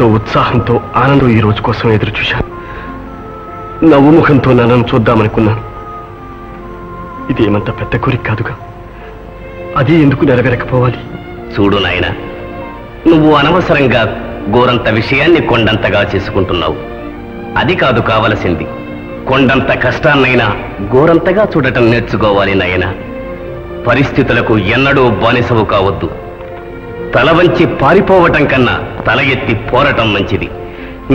ఎంతో ఉత్సాహంతో ఆనందం ఈ రోజు కోసం ఎదురు చూశాను. నవ్వు ముఖంతో నన్ను చూద్దామనుకున్నాను. ఇది ఏమంత పెద్ద కోరిక కాదుగా, అది ఎందుకు నెరవేరకపోవాలి? చూడు నాయన, నువ్వు అనవసరంగా గోరంత విషయాన్ని కొండంతగా చేసుకుంటున్నావు. అది కాదు కావలసింది. కొండంత కష్టాన్నైనా గోరంతగా చూడటం నేర్చుకోవాలి నాయన. పరిస్థితులకు ఎన్నడూ బానిసవు కావద్దు. తల వంచి పారిపోవటం కన్నా తల ఎత్తి పోరటం మంచిది.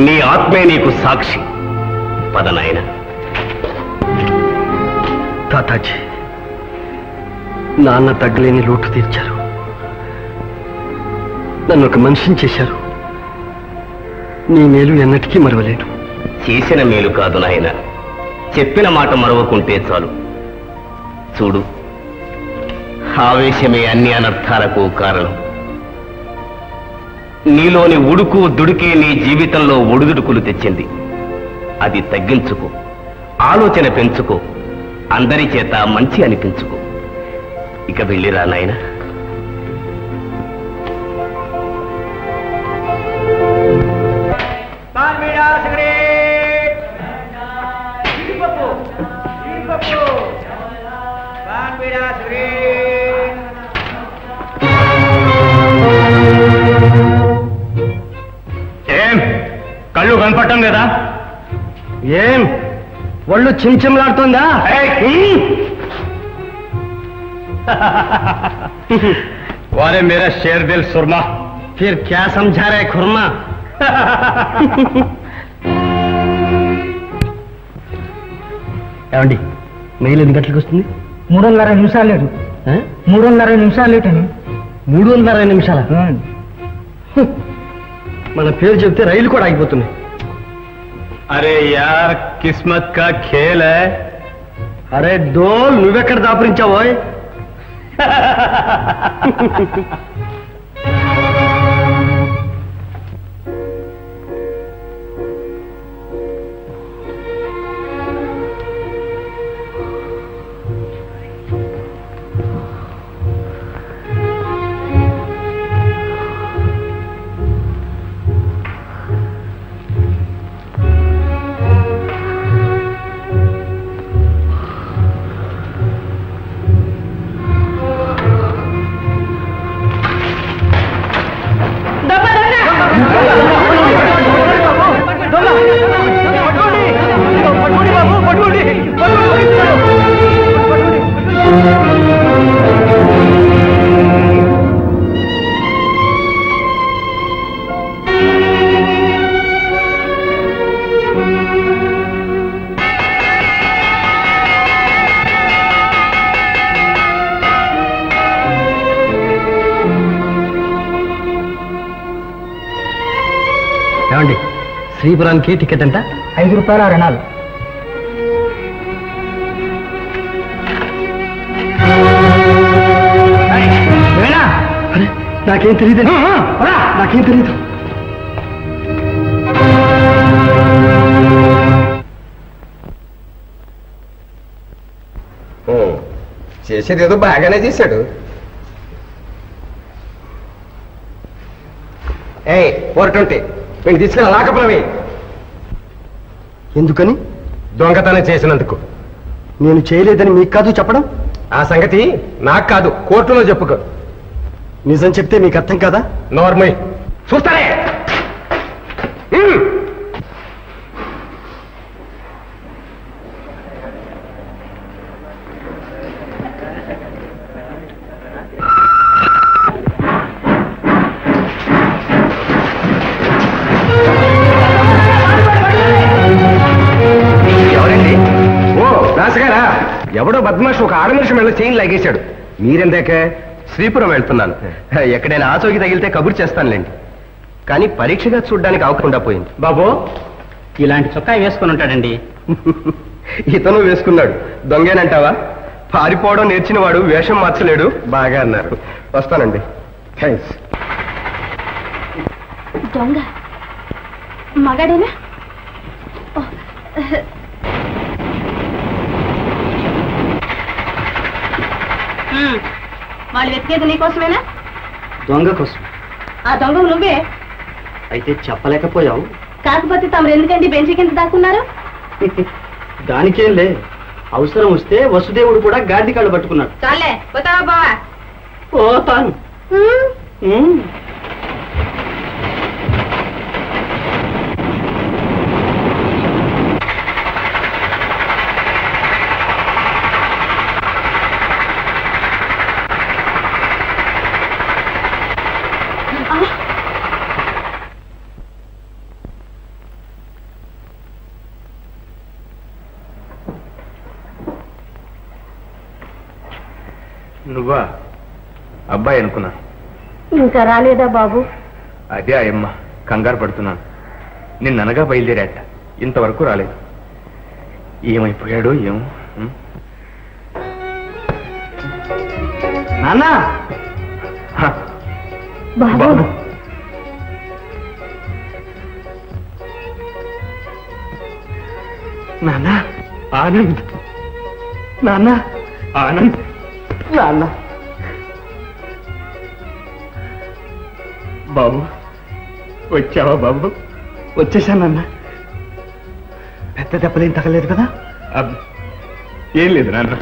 నీ ఆత్మే నీకు సాక్షి. పద నాయన. తాతాజీ, నాన్న తగ్గలేని లోటు తీర్చారు. నన్ను ఒక మనిషిని చేశారు. నీ మేలు ఎన్నటికీ మరవలేను. చేసిన మేలు కాదు నాయన, చెప్పిన మాట మరవకుంటే చాలు. చూడు, ఆవేశమే అన్ని అనర్థాలకు కారణం. నీలోని ఉడుకు దుడికే నీ జీవితంలో ఒడుదుడుకులు తెచ్చింది. అది తగ్గించుకో, ఆలోచన పెంచుకో, అందరి చేత మంచి అనిపించుకో. ఇక వెళ్ళిరా నాయన. ఏం కళ్ళు కనపడటం లేదా? ఏం ఒళ్ళు చిమ్చిమ్లాడుతోందా? वाले मेरा शेर दिल सुरमा, फिर क्या समझा रहे खुरमा? ఏమండి, మెయిల్ ఎన్ని గంటలకు వస్తుంది? 3:30 నిమిషాలు లేదు. 3:30 నిమిషాలు లేటని. 3:30 నిమిషాల? మన పేరు చెప్తే రైలు కూడా ఆగిపోతున్నాయి. అరే యార్, కిస్మత్ కా ఖేల్ హై. అరే డోల్, నువ్వెక్కడ దాపురించావో? ఏమండి, శ్రీపురానికి టికెట్ ఎంత? 5 రూపాయల రణాలు. అరే, నాకేం తెలియదు, నాకేం తెలియదు. చేసేది ఏదో బాగానే చేశాడు. ఏయ్ 420 వీడిని తీసుకెళ్ళి లాకపురమే. ఎందుకని? దొంగతనం చేసినందుకు. నేను చేయలేదని మీకు కాదు చెప్పడం? ఆ సంగతి నాకు కాదు, కోర్టులో చెప్పుకో. నిజం చెప్తే మీకు అర్థం కాదా? నోర్మై చూస్తారే. ఎవడో బద్మాష్ ఒక 6 నిమిషం వెళ్ళి చైన్ లాగేశాడు. మీరెందాక? శ్రీపురం వెళ్తున్నాను. ఎక్కడైనా ఆచోకి తగిలితే కబురు చేస్తానులేండి. కానీ పరీక్షగా చూడ్డానికి అవకుండా పోయింది. బాబు, ఇలాంటి చొక్కా వేసుకుని ఉంటాడండి. ఇతను వేసుకున్నాడు. దొంగేనంటావా? పారిపోవడం నేర్చిన వాడు వేషం మార్చలేడు. బాగా అన్నారు. వస్తానండి. థ్యాంక్స్. దొంగ మగాడేనా? వాళ్ళు వెతికేది నీకోసమేనా? దొంగ కోసం. ఆ దొంగ నువ్వే. అయితే చెప్పలేకపోయావు. కాకపోతే తమరు ఎందుకండి బెంచి కింద దాక్కున్నారు? దానికేం లే, అవసరం వస్తే వసుదేవుడు కూడా గాడి కాళ్ళు పట్టుకున్నాడు. చాలే పోతావా బావా? పోతాను. నువ్వా? అబ్బాయి అనుకున్నా. ఇంకా రాలేదా బాబు? అదే అయ్యమ్మ, కంగారు పడుతున్నాను. నిన్ననగా బయలుదేరాట, ఇంతవరకు రాలేదు. ఏమైపోయాడో ఏమో. నాన్నా బాబు నాన్న ఆనంద్, నాన్న ఆనంద్, నాన్న. బాబు వచ్చావా బాబు? వచ్చేసానన్నా. పెద్ద దెబ్బలేం తగలేదు కదా? ఏం లేదు నాన్న.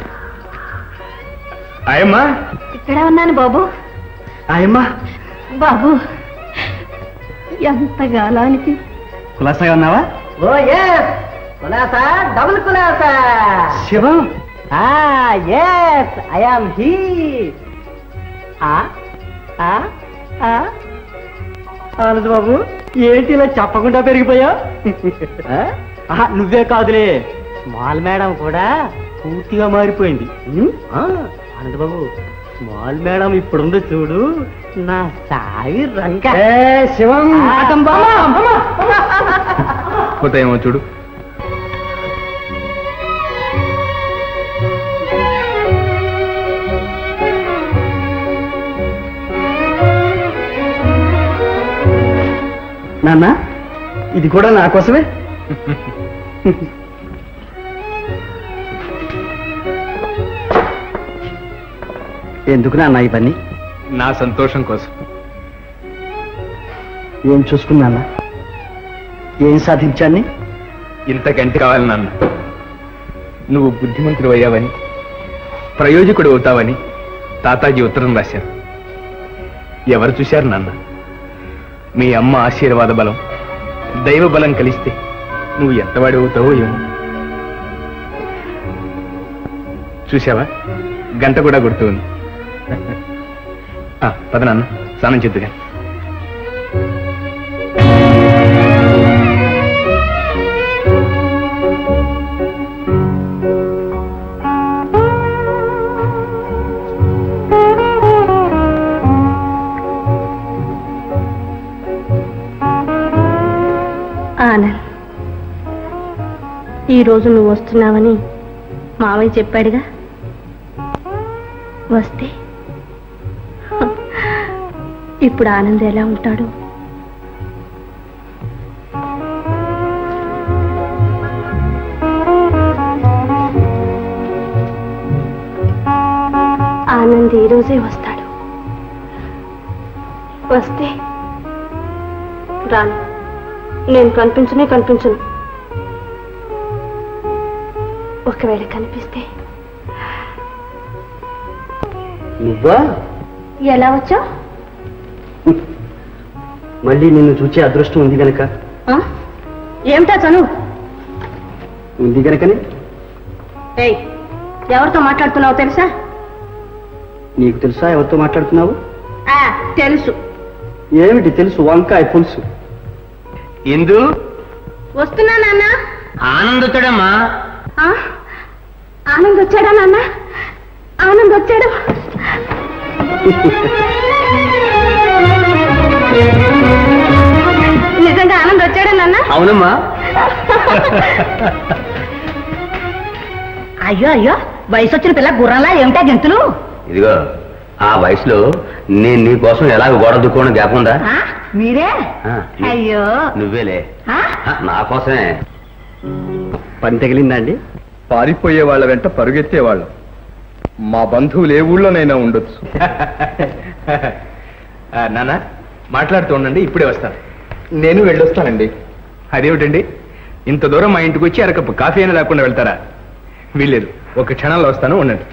అయ్యమ్మా, ఇక్కడ ఉన్నాను బాబు. ఆయమ్మా, బాబు ఎంతగాలానికి కులాసాగా ఉన్నావా? ఓ ఎస్, కులాసా, డబుల్ కులాసా. Shivam, yes I am he. Anand Babu, ఏంటి ఇలా చెప్పకుండా పెరిగిపోయా? నువ్వే కాదులే, స్మాల్ మేడం కూడా పూర్తిగా మారిపోయింది. ఆనంద్ బాబు, స్మాల్ మేడం ఇప్పుడుందో చూడు, నా సాయి రంగ. శివం, పోతాయేమో చూడు. నాన్న ఇది కూడా నా కోసమే. ఎందుకు నాన్న ఇవన్నీ? నా సంతోషం కోసం. ఏం చూసుకున్నా? ఏం సాధించాన్ని? ఇంతకంటే కావాలి నాన్న. నువ్వు బుద్ధిమంతుడు అయ్యావని, ప్రయోజకుడు అవుతావని తాతాజీ ఉత్తరం రాశారు. ఎవరు చూశారు నాన్న? మీ అమ్మ ఆశీర్వాద బలం, దైవ బలం కలిస్తే నువ్వు ఎంతవాడి అవుతావో ఏమో. చూసావా, గంట కూడా కొడుతుంది. పద నాన్న, స్నానం చేద్దుగా. ఆనంద్, ఈరోజు నువ్వు వస్తున్నావని మావయ్య చెప్పాడుగా. వస్తే ఇప్పుడు ఆనంద్ ఎలా ఉంటాడు? ఆనంద్ ఈరోజే వస్తాడు. వస్తే రాను, నేను కనిపించను. ఒకవేళ కనిపిస్తే నువ్వా? ఎలా వచ్చావు? మళ్ళీ నిన్ను చూచే అదృష్టం ఉంది గనక. ఏమిటా చనువు? ఉంది గనకనే. ఏయ్, ఎవరితో మాట్లాడుతున్నావు తెలుసా? నీకు తెలుసా ఎవరితో మాట్లాడుతున్నావు? తెలుసు. ఏమిటి తెలుసు? వంకాయ పులుసు. ఎందు వస్తున్నా నాన్న. ఆనంద్ వచ్చాడమ్మా. ఆనంద్ వచ్చాడా నాన్న? ఆనంద్ వచ్చాడు. నిజంగా ఆనంద్ వచ్చాడా నాన్న? అవునమ్మా. అయ్యో, వయసు వచ్చిన పిల్ల గుర్రంలా ఏమిటా గెంతులు? ఇదిగో, ఆ వయసులో నేను నీ కోసం ఎలాగ గోడ దుక్కోవడం జ్ఞాపకం ఉందా? మీరే? అయ్యో, నువ్వేలే, నా కోసమే. పని తగిలిందా అండి? పారిపోయే వాళ్ళ వెంట పరుగెత్తేవాళ్ళం. మా బంధువులు ఏ ఊళ్ళోనైనా ఉండొచ్చు. నాన్న, మాట్లాడుతూ ఉండండి, ఇప్పుడే వస్తాను. నేను వెళ్ళొస్తానండి. అదేమిటండి, ఇంత దూరం మా ఇంటికి వచ్చి అరకప్పు కాఫీ అయినా లేకుండా వెళ్తారా? వీల్లేదు, ఒక క్షణంలో వస్తాను, ఉండండి.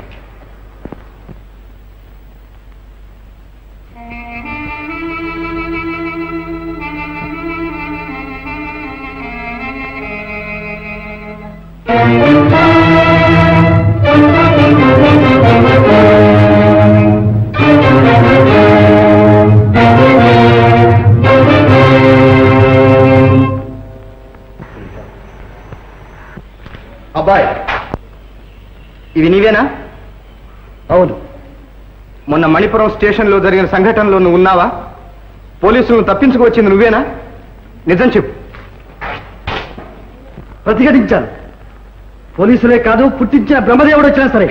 అబ్బాయ్, ఇవి నీవేనా? అవును. మొన్న మణిపురం స్టేషన్లో జరిగిన సంఘటనలో నువ్వు ఉన్నావా? పోలీసులను తప్పించుకువచ్చింది నువ్వేనా? నిజం చెప్పు. ప్రతిఘటించాను. పోలీసులే కాదు, పుట్టించిన బ్రహ్మదేవుడు వచ్చినా సరే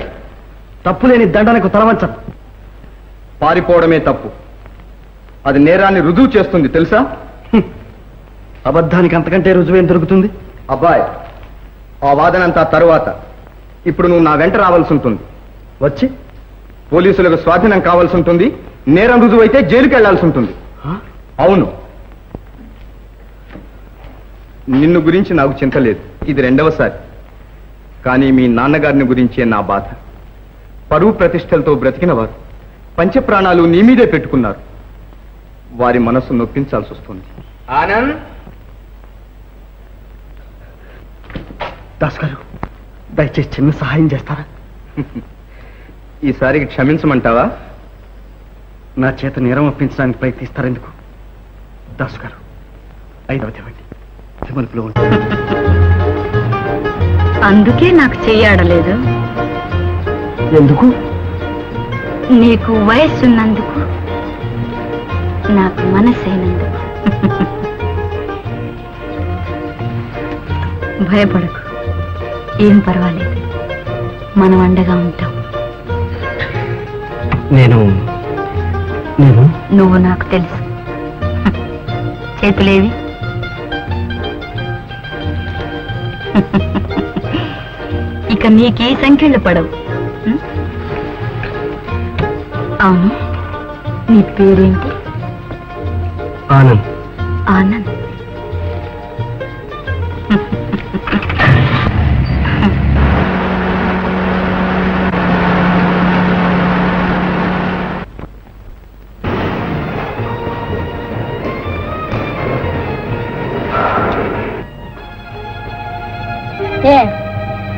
తప్పులేని దండనకు తలవంచను. పారిపోవడమే తప్పు. అది నేరాన్ని రుజువు చేస్తుంది తెలుసా? అబద్ధానికి అంతకంటే రుజువేం దొరుకుతుంది? అబ్బాయ్, ఆ వాదనంతా తరువాత. ఇప్పుడు నువ్వు నా వెంట రావాల్సి ఉంటుంది. వచ్చి పోలీసులకు స్వాధీనం కావాల్సి ఉంటుంది. నేరం రుజువు అయితే జైలుకి వెళ్లాల్సి ఉంటుంది. అవును. నిన్ను గురించి నాకు చింత లేదు, ఇది రెండవసారి. కానీ మీ నాన్నగారిని గురించే నా బాధ. పరువు ప్రతిష్టలతో బ్రతికిన వారు పంచప్రాణాలు నీ మీదే పెట్టుకున్నారు. వారి మనస్సు నొప్పించాల్సి వస్తుంది. ఆనంద్, దాస్ గారు, దయచేసి చిన్న సహాయం చేస్తారా? ఈసారికి క్షమించమంటావా? నా చేత నేరం ఒప్పించడానికి ప్రయత్నిస్తారెందుకు? దాసు గారు, 5వ తేవండి, తిమలుపులో ఉంటుంది. అందుకే నాకు చెయ్యాడలేదు. ఎందుకు? నీకు వయస్సున్నందుకు, నాకు మనసైనందుకు. భయపడకు, ఏం పర్వాలేదు, మనం అండగా ఉంటాం. నేను నువ్వు నాకు తెలుసు. చేతులేవి? ఇక నీకే సంఖ్యలు పడవు. అవును, నీ పేరేంటి? ఆనంద్. ఆనంద్.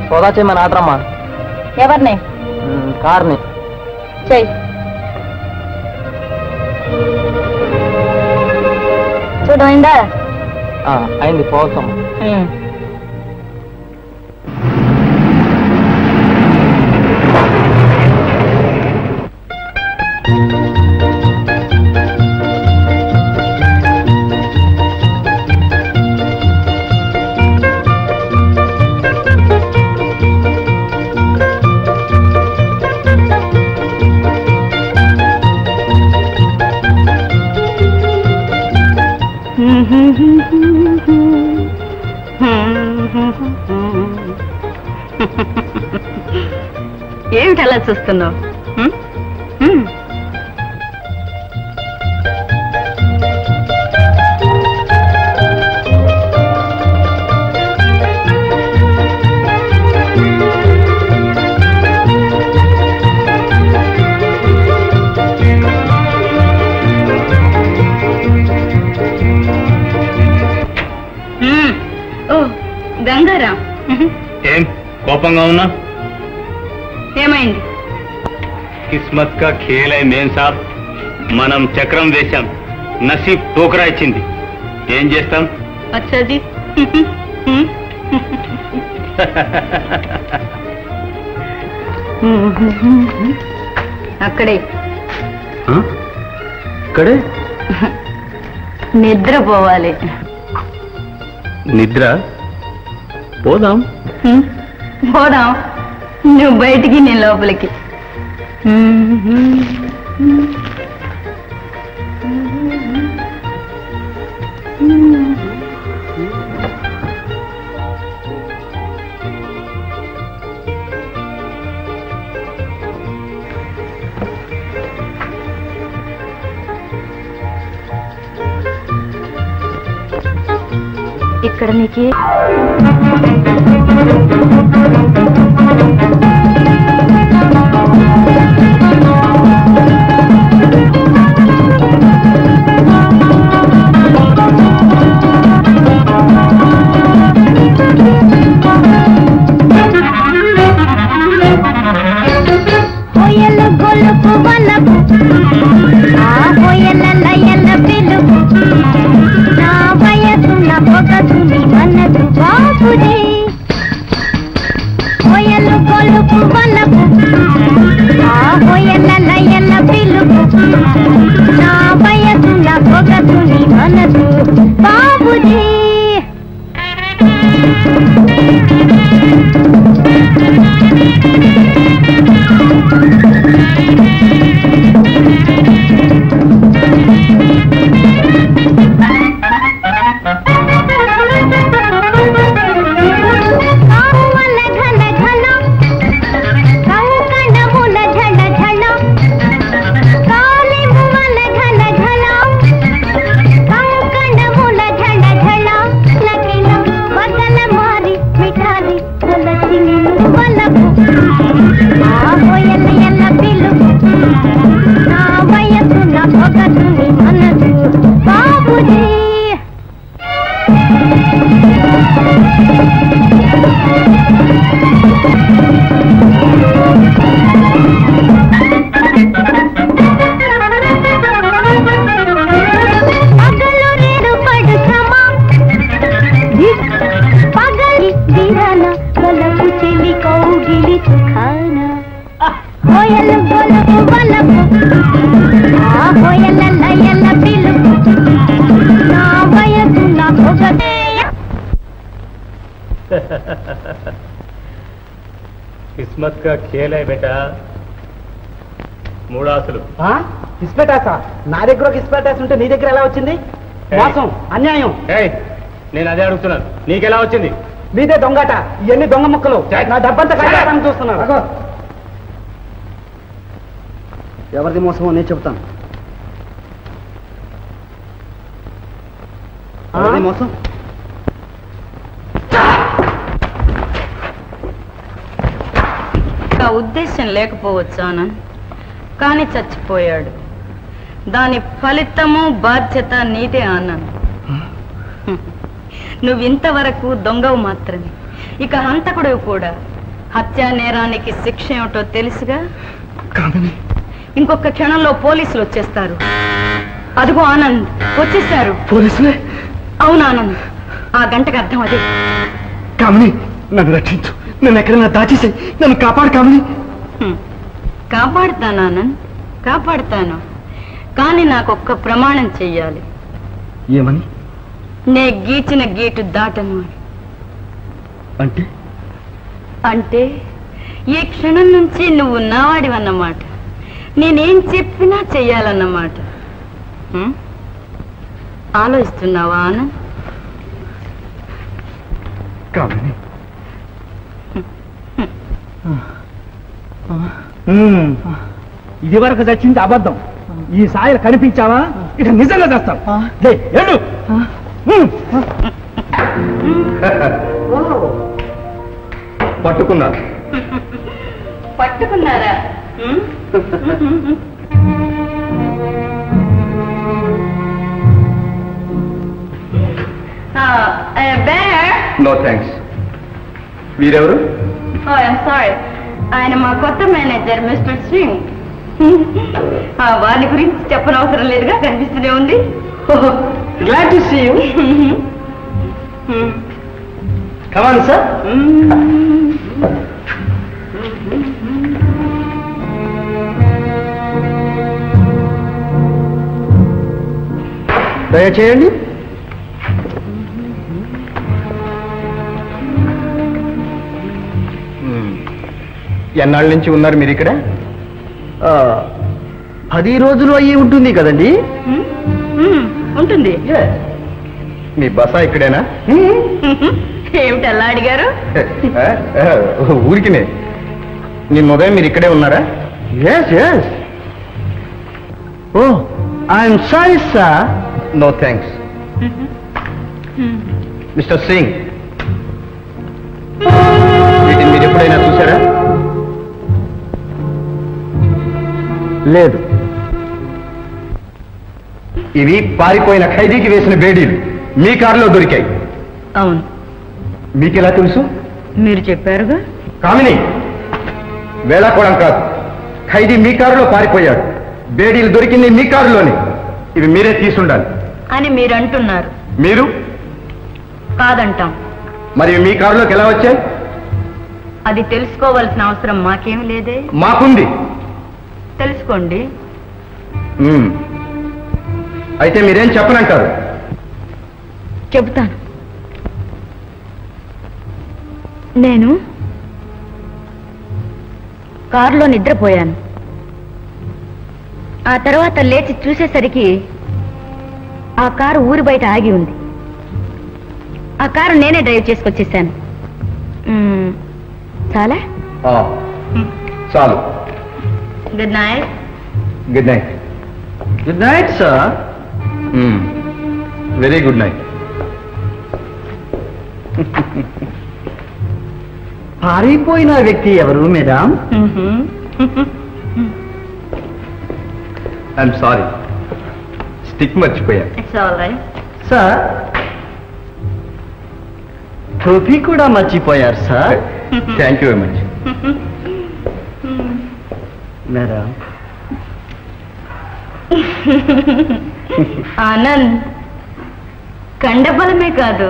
సోదా చేయమని ఆటరమ్మా. ఎవరిని? కార్ని. చెయ్యి. చూడమైందా? అయింది, పోతాం. ఏమిటి అలా చూస్తున్నావు? ఓ గంగారాం, ఏం కోపంగా ఉన్నా? ఏమైంది? కిస్మత్ కా ఖేల్ హై మేం సాబ్. మనం చక్రం వేశాం, నసీబ్ టోకరా ఇచ్చింది. ఏం చేస్తాం? అచ్చాజీ. అక్కడే ఇక్కడే నిద్రపోవాలి. నిద్ర? పోదాం. పోదాం, నువ్వు బయటికి, నేను లోపలికి. ఇక్కడ నీకే హోయలు గొలుపు వలపు ఆ హోయల ఎల్ల పిలుపు నా వయసున పొగసుని మనసు బాబుది హోయలు గొలుపు వలపు ఆ హోయల ఎల్ల పిలుపు నా వయసున పొగసుని మనసు బాబుది किस्मत का खेल है बेटा మూడాసులు ఇస్పెటాసా నా దగ్గర ఒక ఇస్పెటాస్ ఉంటే నీ దగ్గర ఎలా వచ్చింది మోసం అన్యాయం నేను అదే అడుగుతున్నాను నీకెలా వచ్చింది మీదే దొంగట ఇవన్నీ దొంగ ముక్కలు నా డబ్బంతా కట్టాలని చూస్తున్నారు ఎవరిది మోసమో నేను చెప్తాను మోసం ఉద్దేశం లేకపోవచ్చు ఆనంద్ కానీ చచ్చిపోయాడు దాని ఫలితము బాధ్యత నీదే ఆనంద్ నువ్వు ఇంతవరకు దొంగవు మాత్రమే ఇక హంతకుడు కూడా హత్యా నేరానికి శిక్ష ఏమిటో తెలుసుగా ఇంకొక క్షణంలో పోలీసులు వచ్చేస్తారు అదిగో ఆనంద్ వచ్చేసారు పోలీసులే అవును ఆనంద్ ఆ గంటకు అర్థం అదే కామిని నన్ను రక్షించు నన్ను ఎక్కడైనా దాచేసి నన్ను కాపాడు కామిని కాపాడుతాను ఆనంద్ కాపాడుతాను కానీ నాకు ఒక్క ప్రమాణం చెయ్యాలి ఏమని నే గీచిన గీటు దాటను అంటే అంటే ఈ క్షణం నుంచి నువ్వు నావాడివన్నమాట నేనేం చెప్పినా చెయ్యాలన్నమాట ఆలోచిస్తున్నావా ఆనంద్ కామిని ఇది వరకు చచ్చింది అబద్ధం ఈ సాయలు కనిపించావా ఇక నిజంగా చేస్తాం పట్టుకున్నారు పట్టుకున్నారా నో థ్యాంక్స్ వీరెవరు సారీ ఆయన మా కొత్త మేనేజర్ మిస్టర్ సింగ్ వారి గురించి చెప్పనవసరం లేదుగా కనిపిస్తూనే ఉంది glad to see you come on sir దయచేయండి ఎన్నాళ్ళ నుంచి ఉన్నారు మీరు ఇక్కడ 10 రోజులు అయ్యి ఉంటుంది కదండి ఉంటుంది మీ బస ఇక్కడేనా ఏమిటి అలా అడిగారు ఊరికినే నిన్న ఉదయం మీరు ఇక్కడే ఉన్నారా yes yes oh I'm sorry sir no thanks mister Singh, వీటిని మీరు ఎప్పుడైనా చూశారా? లేదు. ఇవి పారిపోయిన ఖైదీకి వేసిన బేడీలు మీ కారులో దొరికాయి. అవును. మీకెలా తెలుసు? మీరు చెప్పారుగా. కామిని, వేళాకోళం కాదు. ఖైదీ మీ కారులో పారిపోయాడు. బేడీలు దొరికింది మీ కారులోనే. ఇవి మీరే తీసుండాలి అని మీరు అంటున్నారు. మీరు కాదంటాం. మరి మీ కారులోకి ఎలా వచ్చాయి? అది తెలుసుకోవాల్సిన అవసరం మాకేం లేదే. మాకుంది. తెలుసుకోండి. అయితే మీరేం చెప్పనంటారు? చెబుతాను. నేను కారులో నిద్రపోయాను. ఆ తర్వాత లేచి చూసేసరికి ఆ కారు ఊరి బయట ఆగి ఉంది. ఆ కారు నేనే డ్రైవ్ చేసుకొచ్చేసాను. చాలా. చాలు. Good night. Good night. Good night sir. Very good night. పారిపోయిన వ్యక్తి ఎవరు మేడం? ఐఎమ్ సారీ, స్టిక్ మర్చిపోయా. It's all right. సార్, టోపీ కూడా మర్చిపోయారు sir. Thank you very much. Madam, Anand, కండబలమే కాదు,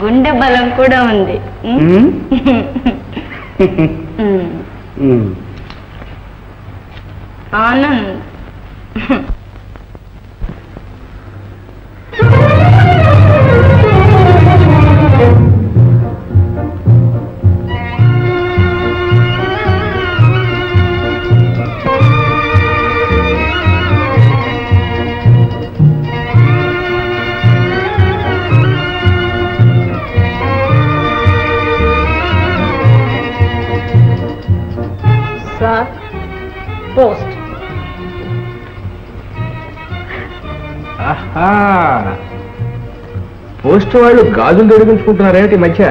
గుండె బలం కూడా ఉంది. Anand, sir, post. పోస్ట్ వాళ్ళు గాజులు తొడిగించుకుంటున్నారేంటి మధ్య?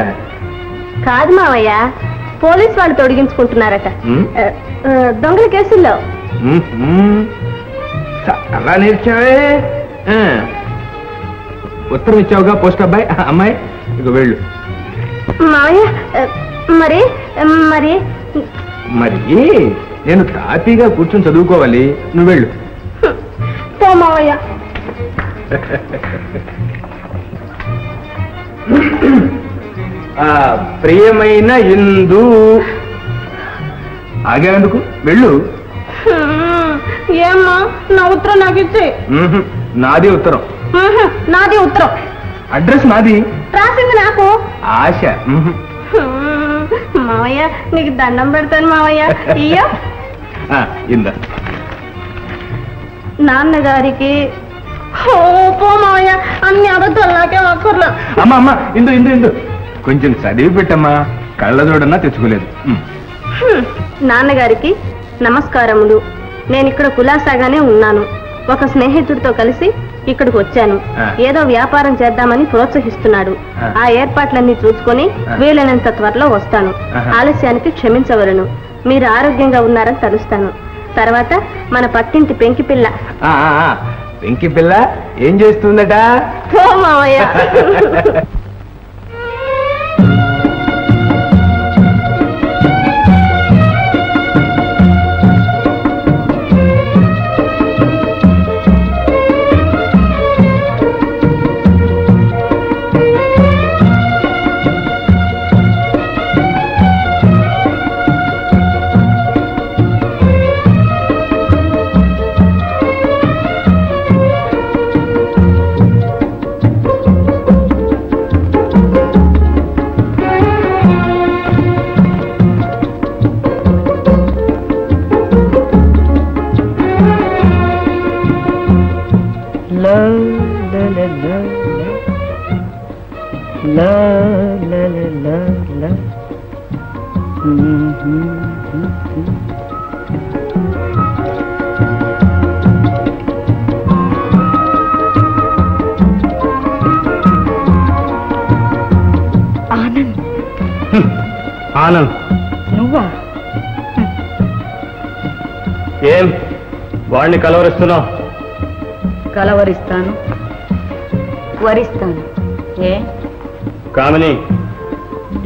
కాదు మావయ్య, పోలీస్ వాళ్ళు తొడిగించుకుంటున్నారట. దొంగల కేసుల్లో. అలా నేర్చావే. ఉత్తరం ఇచ్చావుగా పోస్ట్ అబ్బాయి. అమ్మాయి ఇక వెళ్ళు. మావయ్య, మరి మరి మరి నేను తాపీగా కూర్చొని చదువుకోవాలి. నువ్వు వెళ్ళు. పో మావయ్య. ప్రియమైన ఇందు, ఆగేందుకు? వెళ్ళు. ఏమ్మా, నా ఉత్తరం నాకు ఇచ్చి. నాది ఉత్తరం. నాది ఉత్తరం. అడ్రస్ నాది. రాసింది నాకు. ఆశ. మావయ్య, నీకు దండం పెడతాను మావయ్య. ఇయ్యో. ఇందా. నాన్నగారికి. పో మావయ్య, అన్ని అబద్ధాలు నాకే అక్కర్లా. అమ్మా అమ్మా, ఇందు ఇందు ఇందు, కొంచెం చదివి పెట్టమ్మా. కళ్ళ చూడన్నా తెచ్చుకోలేదు. నాన్నగారికి నమస్కారములు. నేను ఇక్కడ కులాసాగానే ఉన్నాను. ఒక స్నేహితుడితో కలిసి ఇక్కడికి వచ్చాను. ఏదో వ్యాపారం చేద్దామని ప్రోత్సహిస్తున్నాడు. ఆ ఏర్పాట్లన్నీ చూసుకొని వీలైనంత త్వరలో వస్తాను. ఆలస్యానికి క్షమించవలను. మీరు ఆరోగ్యంగా ఉన్నారని తలుస్తాను. తర్వాత మన పక్కింటి పెంకి పిల్ల. పెంకి పిల్ల ఏం చేస్తుందట? మావయ్య, ఆనంద్. నువ్వా? ఏం వాడిని కలవరిస్తున్నావు? కలవరిస్తాను, వరిస్తాను. ఏ కామిని,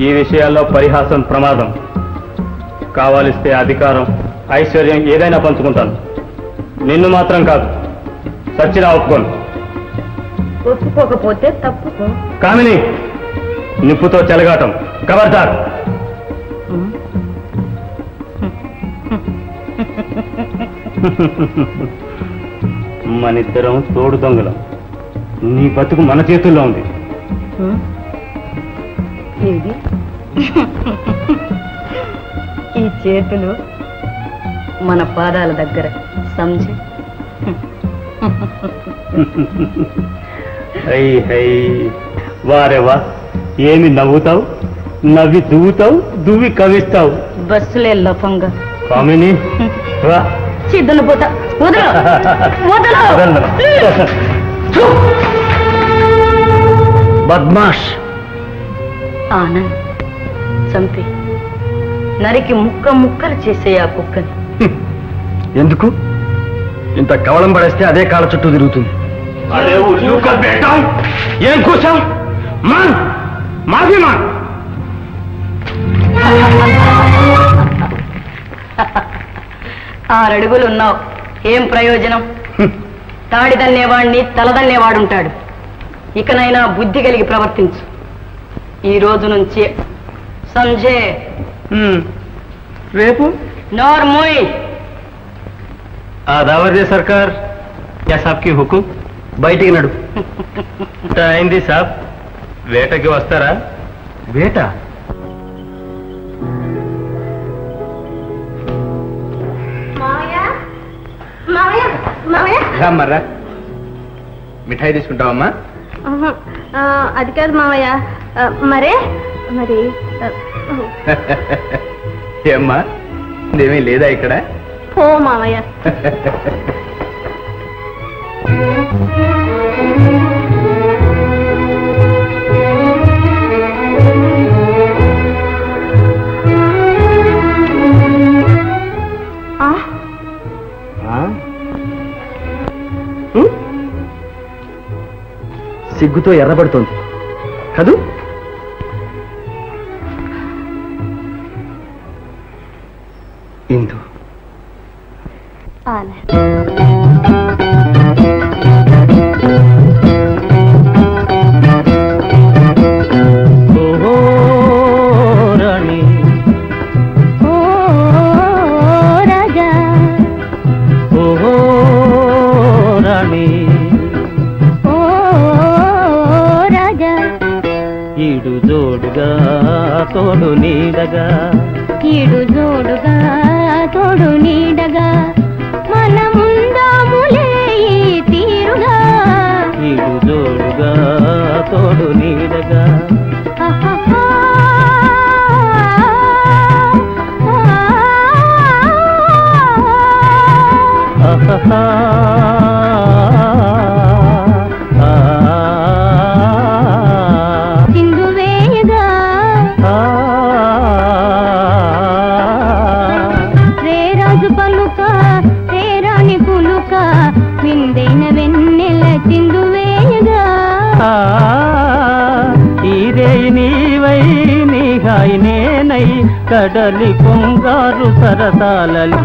ఈ విషయాల్లో పరిహాసం ప్రమాదం. కావాలిస్తే అధికారం, ఐశ్వర్యం ఏదైనా పంచుకుంటాను. నిన్ను మాత్రం కాదు, సచ్చినా ఒప్పుకోను. ఒప్పుకోకపోతే తప్పుకో. కామిని, నిప్పుతో చెలగాటం ఖబర్దార్. మనిద్దరం తోడు దొంగలం. నీ బతుకు మన చేతుల్లో ఉంది. ఇది ఈ చేతులు మన పాదాల దగ్గర. సంజయ్, హై హై, వారేవా, ఏమి నవ్వుతావు? నవ్వి దువ్వుతావు, దువ్వి కవిస్తావు. బస్సులే లఫంగా. కామిని, రా. చిద్దులు పోతా. వదలు, వదలు. బద్మాష్. ఆనంద్, చంపి నరికి ముక్క ముక్కలు చేసే ఆ కుక్కని. ఎందుకు? ఇంత కవలం పడేస్తే అదే కాళ్ళ చుట్టూ తిరుగుతుంది. ఏం కూర్చాం? మాన్, మాఫీ మాన్. 6 అడుగులున్నావు, ఏం ప్రయోజనం? తాడిదన్నేవాడిని తలదన్నేవాడుంటాడు. ఇకనైనా బుద్ధి కలిగి ప్రవర్తించు. ఈ రోజు నుంచి సంజయ్. రేపు నోర్మోయ్. ఆదావర్దే సర్కార్, యా సాబ్కి హుకుం. బయటికి నడు. అయింది సాబ్. వేటకి వస్తారా? వేట? మర్రా, మిఠాయి తీసుకుంటావమ్మా? అది కాదు మావయ్య. మరి ఏమ్మా, ఏమీ లేదా ఇక్కడ? పో మావయ్య. సిగ్గుతో ఎర్రబడుతోంది కదూ? ఇందు రాణి, ఓ రాజా, ఓహో రాణి, ఓ రాజా, ఈడు జోడుగా తోడు నీడగా, ఈడు జోడుగా తోడు నీడగా, మనముందాములే ఈ తీరుగా, ఈడు జోడుగా తోడు నీడగా. ఆహాహా, ఆహాహా, చిందువేయగా రేరాజు పలుక రేరాని పులుక విందైన వెన్నెల చిందువేయగా ఈరే నీవై నీహాయి నేనై కడలి పొంగారు సరసాలలి.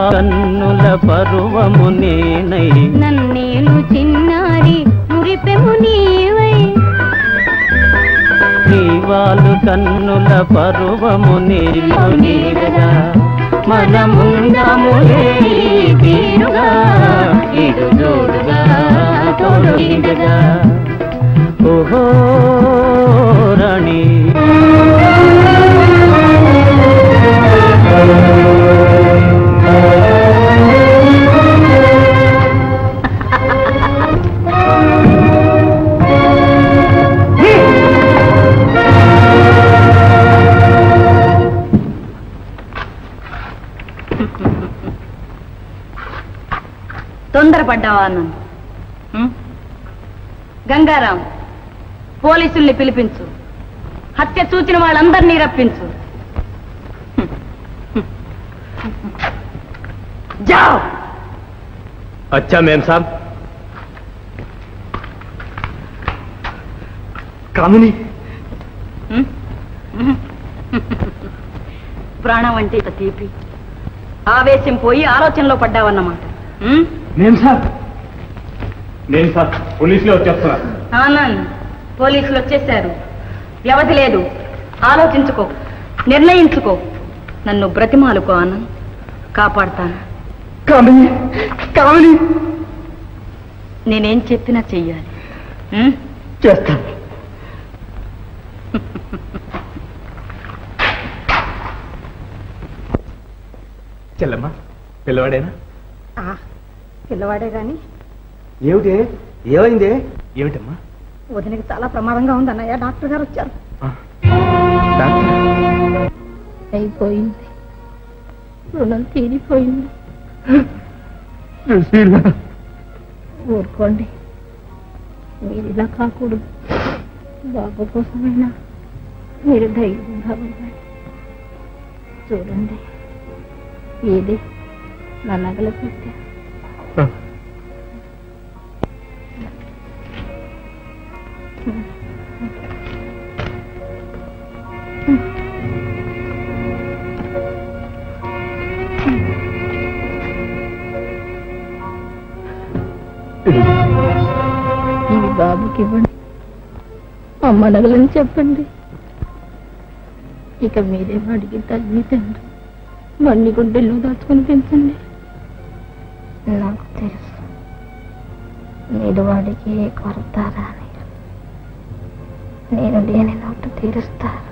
కన్నుల పరువము నేనై నన్నేలు చిన్నారి మురిపెము నీవై నీవాలు కన్నుల పరువము నీలో నీడగా, మనముందాములే తీరుగా, ఇడు జోడుగా తోడు నీడగా. ఓహో రాణి, తొందరపడ్డావా అన్నాను. గంగారాం, పోలీసుల్ని పిలిపించు. హత్య చూచిన వాళ్ళందరినీ రప్పించు. జావ్. అచ్చా మేం సాబ్. కామిని, ప్రాణం అంటే ఇక తీపి. ఆవేశం పోయి ఆలోచనలో పడ్డావన్నమాట. నేను సార్ పోలీసులు వచ్చేస్తున్నారు. ఆనంద్, పోలీసులు వచ్చేశారు. వ్యవధి లేదు. ఆలోచించుకో, నిర్ణయించుకో. నన్ను బ్రతిమాలుకో ఆనంద్, కాపాడుతాను. కామిని, నేనేం చెప్పినా చెయ్యాలి. చేస్తాను. చెల్లమ్మా, పిల్లవాడేనా? పిల్లవాడే గాని ఏమిటి, ఏమైంది? ఏమిటమ్మా? వదినకి చాలా ప్రమాదంగా ఉందన్నయ్య. డాక్టర్ గారు వచ్చారు. అయిపోయింది, రుణం తీరిపోయింది. ఊరుకోండి, మీరు ఇలా కాకూడదు. బాబు కోసమైనా మీరు ధైర్యంగా ఉండండి. చూడండి, ఏది నా నగల పెట్టా. ఇవి బాబుకి ఇవ్వండి. అమ్మ నగలని చెప్పండి. ఇక మీరే వాడికి తల్లి తండ్రి. మన్ని గుండెల్లో దాచుకుని పెంచండి. నాకు తెలుసు మీరు వాడికి కొరతారా అని. నేను లేని లోటు తీరుస్తాను.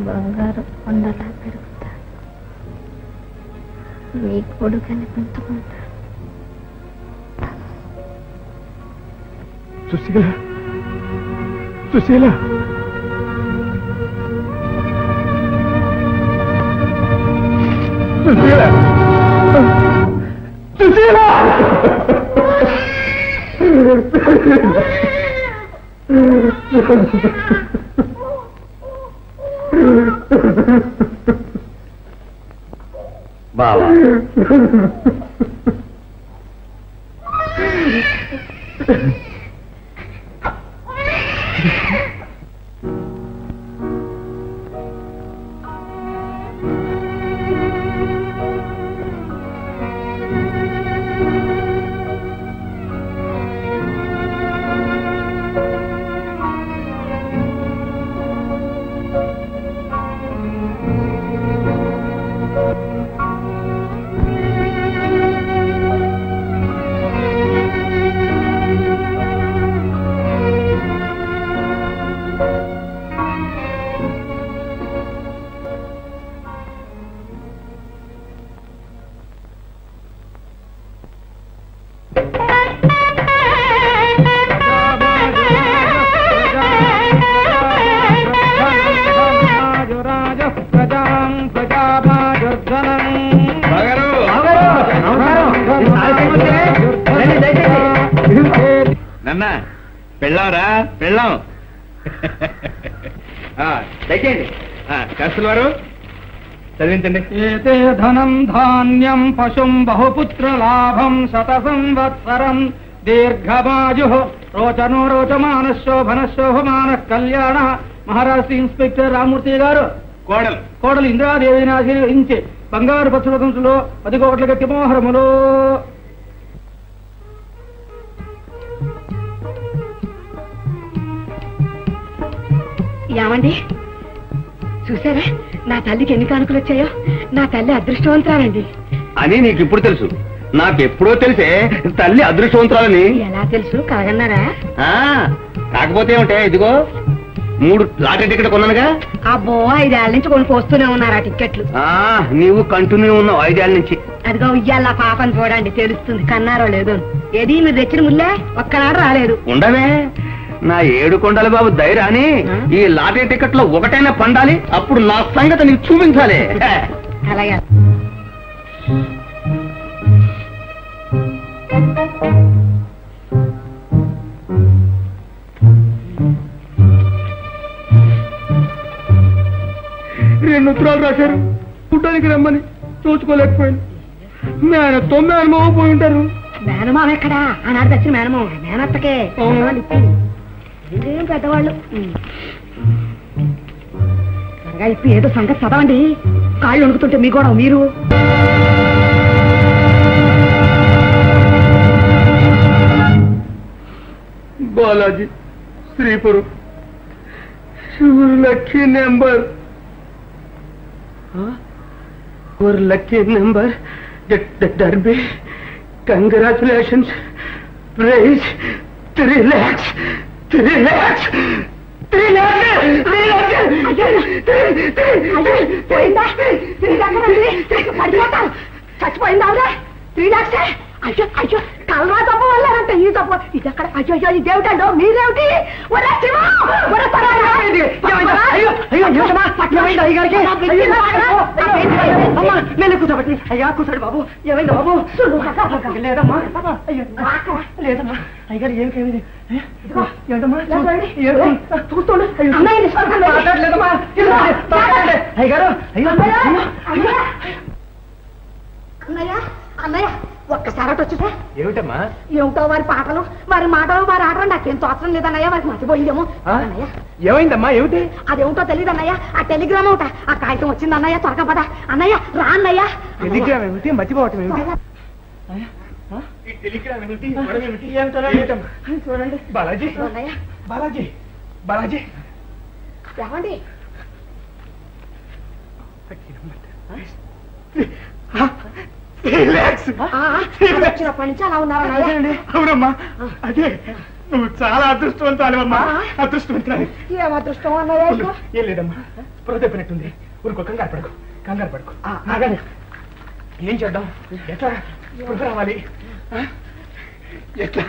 బంగారు కొండలా పెరుగుతాను. మీ కొడుకని పెంచుకుంటాను. సుశీల, సుశీల, సుశీల, సుశీల. బావా, నన్న పెళ్ళాంరా, పెళ్ళాం. దయచేయండి. కస్తులు వారు చదివించండి. ఏతే ధనం ధాన్యం పశుం బహుపుత్ర లాభం శత సంవత్సరం దీర్ఘమాయు రోచనో రోచమాన శోభన శోభమాన కళ్యాణ. మహారాష్ట్ర ఇన్స్పెక్టర్ రామూర్తి గారు కోడలు ఇంద్రాదేవిని ఆశీర్వదించి బంగారు పశువకంసులో 10 కోట్ల గట్టి మోహరములో. ఏమండి, చూసారా నా తల్లికి ఎన్ని కానుకలు వచ్చాయో? నా తల్లి అదృష్టవంతురాలండి అని నీకు ఇప్పుడు తెలుసు. నాకెప్పుడో తెలిసే తల్లి అదృష్టవంతురాలని. ఎలా తెలుసు? కాదన్నారా? కాకపోతే ఏమిటే, ఇదిగో 3 లాటరీ టికెట్ కొన్నానుగా. అబ్బో, 5 ఏళ్ల నుంచి కొని పోస్తూనే ఉన్నారు ఆ టికెట్లు. నీవు కంటిన్యూ ఉన్నావు 5 ఏళ్ల నుంచి. అదిగో ఇయ్యాల పాపని చూడండి, తెలుస్తుంది కన్నారో లేదో. ఏది మీరు తెచ్చిన ముల్లే ఒక్కనాడు రాలేదు. ఉండవే, నా 7 కొండల బాబు ధైర్యాన్ని ఈ లాటరీ టికెట్ లో ఒకటైనా పండాలి. అప్పుడు నా సంగతి నీకు చూపించాలి. అలాగే రెండు ఉత్తరాలు రాశారు, చూడ్డానికి రమ్మని చూసుకోలేకపోయాను. మేనత్తో మేనమావ పోయి ఉంటారు. మేనమావ ఎక్కడా? ఆనాడు తెచ్చిన మేనమావ మేనత్తకే ఏం పెద్దవాళ్ళు. త్వరగా ఇప్పి ఏదో సంగతి చదవండి. కాళ్ళు వణుకుతుంటే మీ కూడా మీరు. Balaji, Sripuram, lucky number. Lucky number derby. Congratulations. Prize 3 lakhs. 3 lakhs. 3 lakhs. 3 lakhs. చచ్చిపోయిందా? 3 lakhs. అయ్యో అయ్యో, కలరా తప్ప వల్లంటే ఈ తప్ప ఇది ఎక్కడ? అయ్యో అయ్యో, ఇదేమిటండో మీరేమిటి? నేను కూర్చోబట్టి. అయ్యా కూర్చోండి బాబు. ఏమైంది బాబు? లేదమ్మా, లేదమ్మా. అయ్యారు ఏమిటి? ఏంటమ్మా చూస్తుండే. మాట్లాడలేదమ్మా. అయ్యారు అన్నయ్య అన్నయ్య ఒక్కసారి అటు వచ్చేసా. ఏమిటమ్మా? ఏమిటో వారి పాటలు, వారి మాటలు, వారి ఆటలు నాకేం తోచడం లేదన్నయ్య. వారికి మర్చిపోయిందేమో. అన్నయ్య ఏమైందమ్మా? ఏమిటి? అదేమిటో తెలియదు అన్నయ్య. ఆ టెలిగ్రామ్ ఒకట, ఆ కాగితం వచ్చింది అన్నయ్య. త్వరగా పద అన్నయ్య. రా అన్నయ్య. టెలిగ్రామ్ ఏమిటి? మర్చిపోవటం ఏమిటి? చూడండి బాలాజీ, అన్నయ్య. బాలాజీ, బాలాజీ. ఏమండి? వచ్చినప్పటి నుంచి అలా ఉన్నారన్నయ్య. అవునమ్మా, అదే నువ్వు చాలా అదృష్టవంతాలేవమ్మా. అదృష్టవంతురాలి. ఏం అదృష్టం అన్నయ్య? ఏం లేదమ్మా, స్పృహ తప్పినట్టుంది. ఊరుకో, కంగారు పడుకో, కంగారు పడుకో. ఆగండి, ఏం చేద్దాం? ఎట్లా స్పృహ రావాలి? ఎట్లా?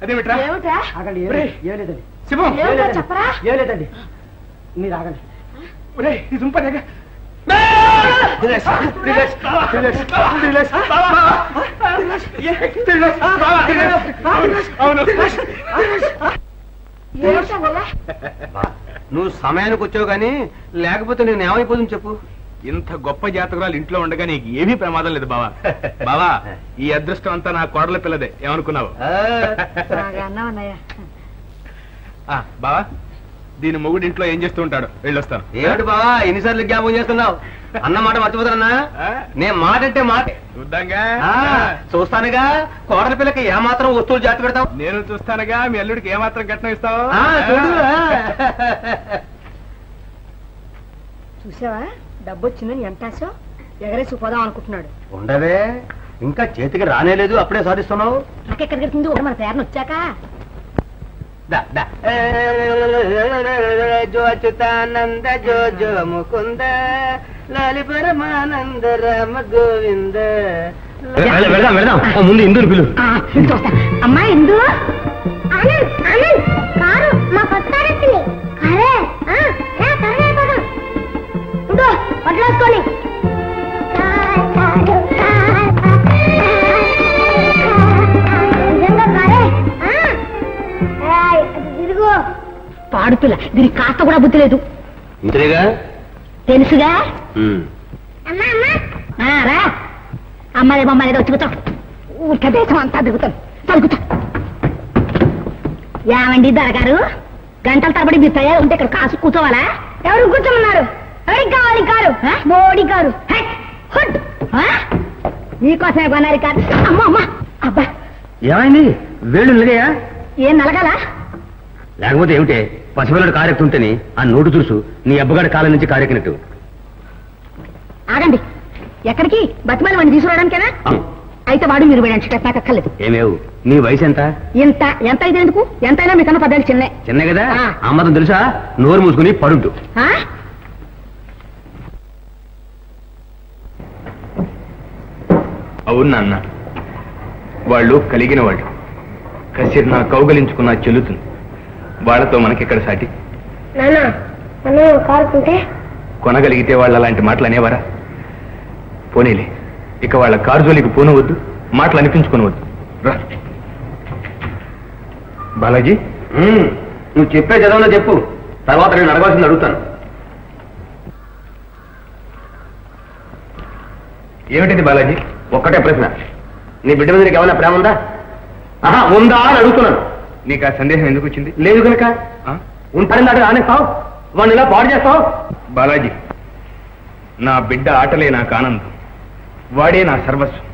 అదేమిట్రా? ఏమిటా? ఆగండి. ఏం లేదండి శివం, చెప్పరా? ఏం లేదండి, మీరు ఆగండి. ఇది దుంపదేగా. నువ్వు సమయానికి వచ్చావు గానీ లేకపోతే నేను ఏమైపోతుంది చెప్పు. ఇంత గొప్ప జాతకురాలు ఇంట్లో ఉండగా నీకు ఏమీ ప్రమాదం లేదు బావా. బావా, ఈ అదృష్టం అంతా నా కోడల పిల్లదే. ఏమనుకున్నావు? బావా, దీని మొగుడు ఇంట్లో ఏం చేస్తూ ఉంటాడు? వెళ్ళొస్తాను. ఏమిటి బావా ఎన్నిసార్లు జ్ఞాపకం చేస్తున్నావు? అన్న మాట మర్చిపోతానన్నా? నేను మాట అంటే మాట చూద్దాంగా. చూస్తానుగా. కోడల పిల్లకి ఏమాత్రం వస్తువులు జాతి పెడతావు? నేను చూస్తానుగా. మీ అల్లుడికి ఏమాత్రం కట్నం ఇస్తావు? చూసావా, డబ్బు వచ్చిందని ఎంత ఆశ ఎగరేసి పోదాం అనుకుంటున్నాడు. ఉండవే, ఇంకా చేతికి రానేలేదు, అప్పుడే సాధిస్తున్నావు. నాకెక్కడికి వెళ్తుంది? మన పేరును వచ్చాక జో అచ్యుతానంద జో జో ముకుంద లాలి పరమానంద రామ గోవింద. వెళ్దాం వెళ్దాం. ముందు ఇందుని పిలు. అమ్మా ఇందు. కారు మా కొత్తారెత్తింది. వడ్లేసుకొని పాడుతుల దీనికి కాస్త కూడా బుద్ధి లేదు. ఇంతేగా తెలుసుగా. రా అమ్మదే బొమ్మలేదో వచ్చుకుతాం. ఊరికే దేశం అంతా దిగుతాం. తలుగుతా. ఏమండి దొరగారు, గంటల తరబడి మీరు తయారు ఉంటే ఇక్కడ కాసు కూర్చోవాలా? ఎవరు కూర్చోమన్నారు? ఎవరికి కావాలి కారు? మోడీ కారు. మీకోసమే కొనాలి కారు. అమ్మ అమ్మ అబ్బా, ఏమైంది? వేళ్ళు నిలగాయా? ఏం నలగాల? లేకపోతే ఏమిటే, పసిపిల్లడు కారెక్తుంటేని ఆ నోటు చూసు నీ అబ్బగాడి కాలం నుంచి కారెక్కినట్టు. ఆగండి. ఎక్కడికి? బతిమాలి వాడిని తీసుకురావడానికేనా? అయితే వాడు మీరు వేయడానికి నాకక్కర్లేదు. ఏమేవు, నీ వయసు ఎంత? ఎంత ఎంత అయితే ఎందుకు? ఎంతైనా మీకన్నా 10 ఏళ్ళు చిన్నే. చిన్న కదా? అమ్మతం తెలుసా? నోరు మూసుకుని పడుంటు. అవును నాన్న, వాళ్ళు కలిగిన వాళ్ళు. కసిరి నా కౌగలించుకున్న చెల్లుతుంది. వాళ్ళతో మనకెక్కడ సాటి? కారుకుంటే కొనగలిగితే వాళ్ళు అలాంటి మాటలు అనేవారా? పోనీలే, ఇక వాళ్ళ కారు జోలికి పోనవద్దు. మాటలు అనిపించుకోవద్దు. రా బాలాజీ, నువ్వు చెప్పే చదవనా చెప్పు, తర్వాత నేను అడగాల్సింది అడుగుతాను. ఏమిటిది బాలాజీ? ఒక్కటే ప్రశ్న, నీ బిడ్డ మీద నీకు ఏమైనా ప్రేమ ఉందా? ఉందా అని అడుగుతున్నాను. నీకు ఆ సందేహం ఎందుకు వచ్చింది? లేదు కనుక ఉంటాడని దాకా రానేస్తావు, వాడిని ఇలా పాడు చేస్తావు. బాలాజీ, నా బిడ్డ ఆటలే నాకు ఆనందం, వాడే నా సర్వస్వం.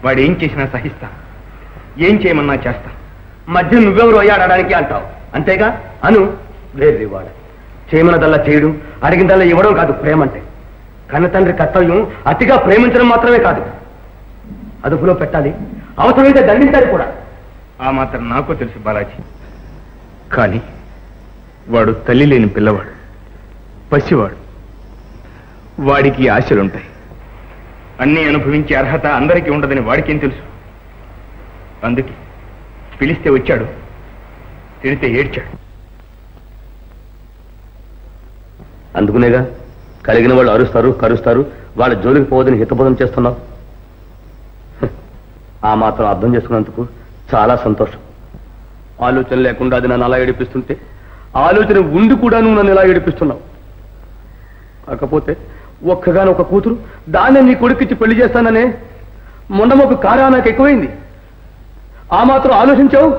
వాడు ఏం చేసినా సహిస్తా, ఏం చేయమన్నా చేస్తా. మధ్య నువ్వెవరు అయ్యాడడానికి అంటావు, అంతేగా? అను వేరే వాడు చేయమన్నదల్లా చేయడం, అడిగిందల్లా ఇవ్వడం కాదు ప్రేమ అంటే. కన్న తండ్రి కర్తవ్యం అతిగా ప్రేమించడం మాత్రమే కాదు, అదుపులో పెట్టాలి, అవసరమైతే దండించాలి కూడా. ఆ మాత్రం నాకు తెలుసు బాలాజీ. కానీ వాడు తల్లి లేని పిల్లవాడు, పసివాడు. వాడికి ఆశలుంటాయి. అన్నీ అనుభవించే అర్హత అందరికీ ఉండదని వాడికేం తెలుసు? అందుకే పిలిస్తే వచ్చాడు, తిడితే ఏడ్చాడు. అందుకునేగా కలిగిన వాళ్ళు అరుస్తారు, కరుస్తారు, వాళ్ళ జోలికి పోవద్దని హితబోధం చేస్తున్నావు. ఆ మాత్రం అర్థం చేసుకున్నందుకు చాలా సంతోషం. ఆలోచన లేకుండా అది నన్ను అలా ఏడిపిస్తుంటే, ఆలోచన ఉండి కూడా నువ్వు నన్ను ఇలా ఏడిపిస్తున్నావు. కాకపోతే ఒక్కగానొక్క కూతురు, దాన్నే నీ కొడుకిచ్చి పెళ్లి చేస్తాననే మొండమొక్క కారా నాకు ఎక్కువైంది. ఆ మాత్రం ఆలోచించావు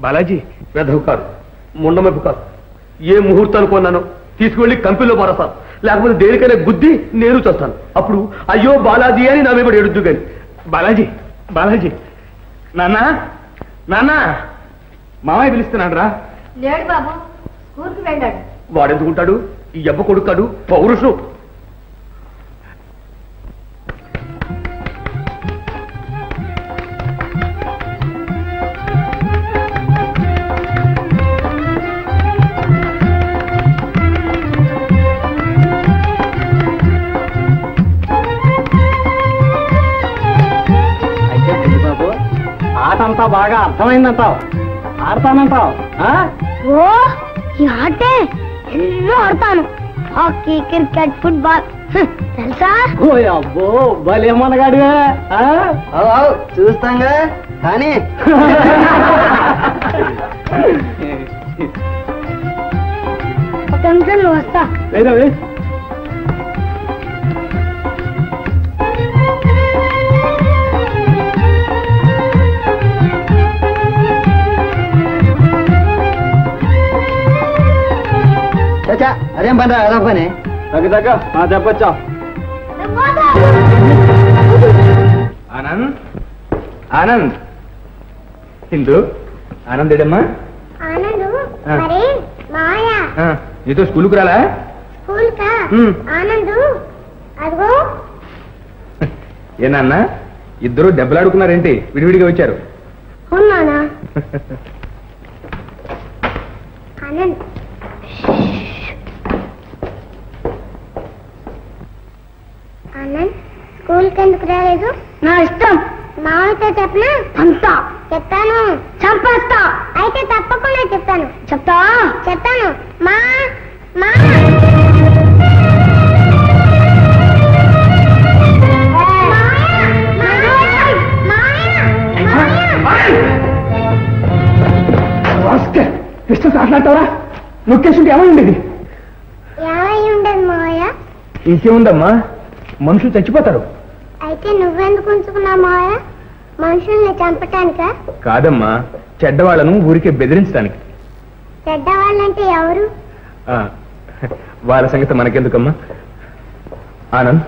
బాలాజీ? వెధవు కాదు, మొండమొక్క కాదు. ఏ ముహూర్తానికి కొన్నానో తీసుకువెళ్ళి కంపెనీలో మారస్తాను, లేకపోతే దేనికైనా గుద్ది నేను చేస్తాను. అప్పుడు అయ్యో బాలాజీ అని నా మీద ఎడుద్దు కానీ. బాలాజీ, బాలాజీ, నాన్నా, నాన్న, మామయ్య పిలుస్తున్నాడు రా. లేడు బాబు, స్కూల్కి వెళ్ళాడు. వాడెందుకుంటాడు? ఈ అబ్బ కొడుకాడు, పౌరుషం. ఆటంతా బాగా అర్థమైందంటావు, ఆడతానంటావు? ఓ ఈ ఆటే ఎన్నో ఆడతాను. హాకీ, క్రికెట్, ఫుట్బాల్ తెలుసా? ఓ అబ్బో భలేమనగాడివే. చూస్తాంగా కానీ ఒక నిమిషం నువ్వు వస్తా. అదేం పని రా, అదో పని తగ్గ చెప్పొచ్చా? ఆనంద్, ఆనంద్, హిందూ, ఆనందేడమ్మా? ఆనందు మరి మాయా నీతో స్కూల్కి రాలా? స్కూల్ కా? ఆనందు అదిగో. ఏనాన్న ఇద్దరు దెబ్బలాడుకున్నారేంటి? విడివిడిగా వచ్చారు. ఉన్నానా? ఆనంద్ ఆనంద్ స్కూల్కి ఎందుకు రాలేదు? నా ఇష్టం. మామయ్యతో చెప్పనా? అంతా చెప్తాను. చంపేస్తా. అయితే తప్పకుండా చెప్తాను. చెప్తా? చెప్తాను. మా మా మాట్లాడతావరా? నొక్కేసుంటే ఏమై ఉండేది? ఏమై ఉండదు మావయ్య. ఇంకేముందమ్మా, మనుషులు చచ్చిపోతారు. అయితే నువ్వెందుకు ఉంచుకున్నావు మావయ్య? మనుషుల్ని చంపటానికా? కాదమ్మా, చెడ్డవాళ్లను ఊరికే బెదిరించడానికి. చెడ్డవాళ్ళంటే ఎవరు? వాళ్ళ సంగతి మనకెందుకమ్మా. ఆనంద్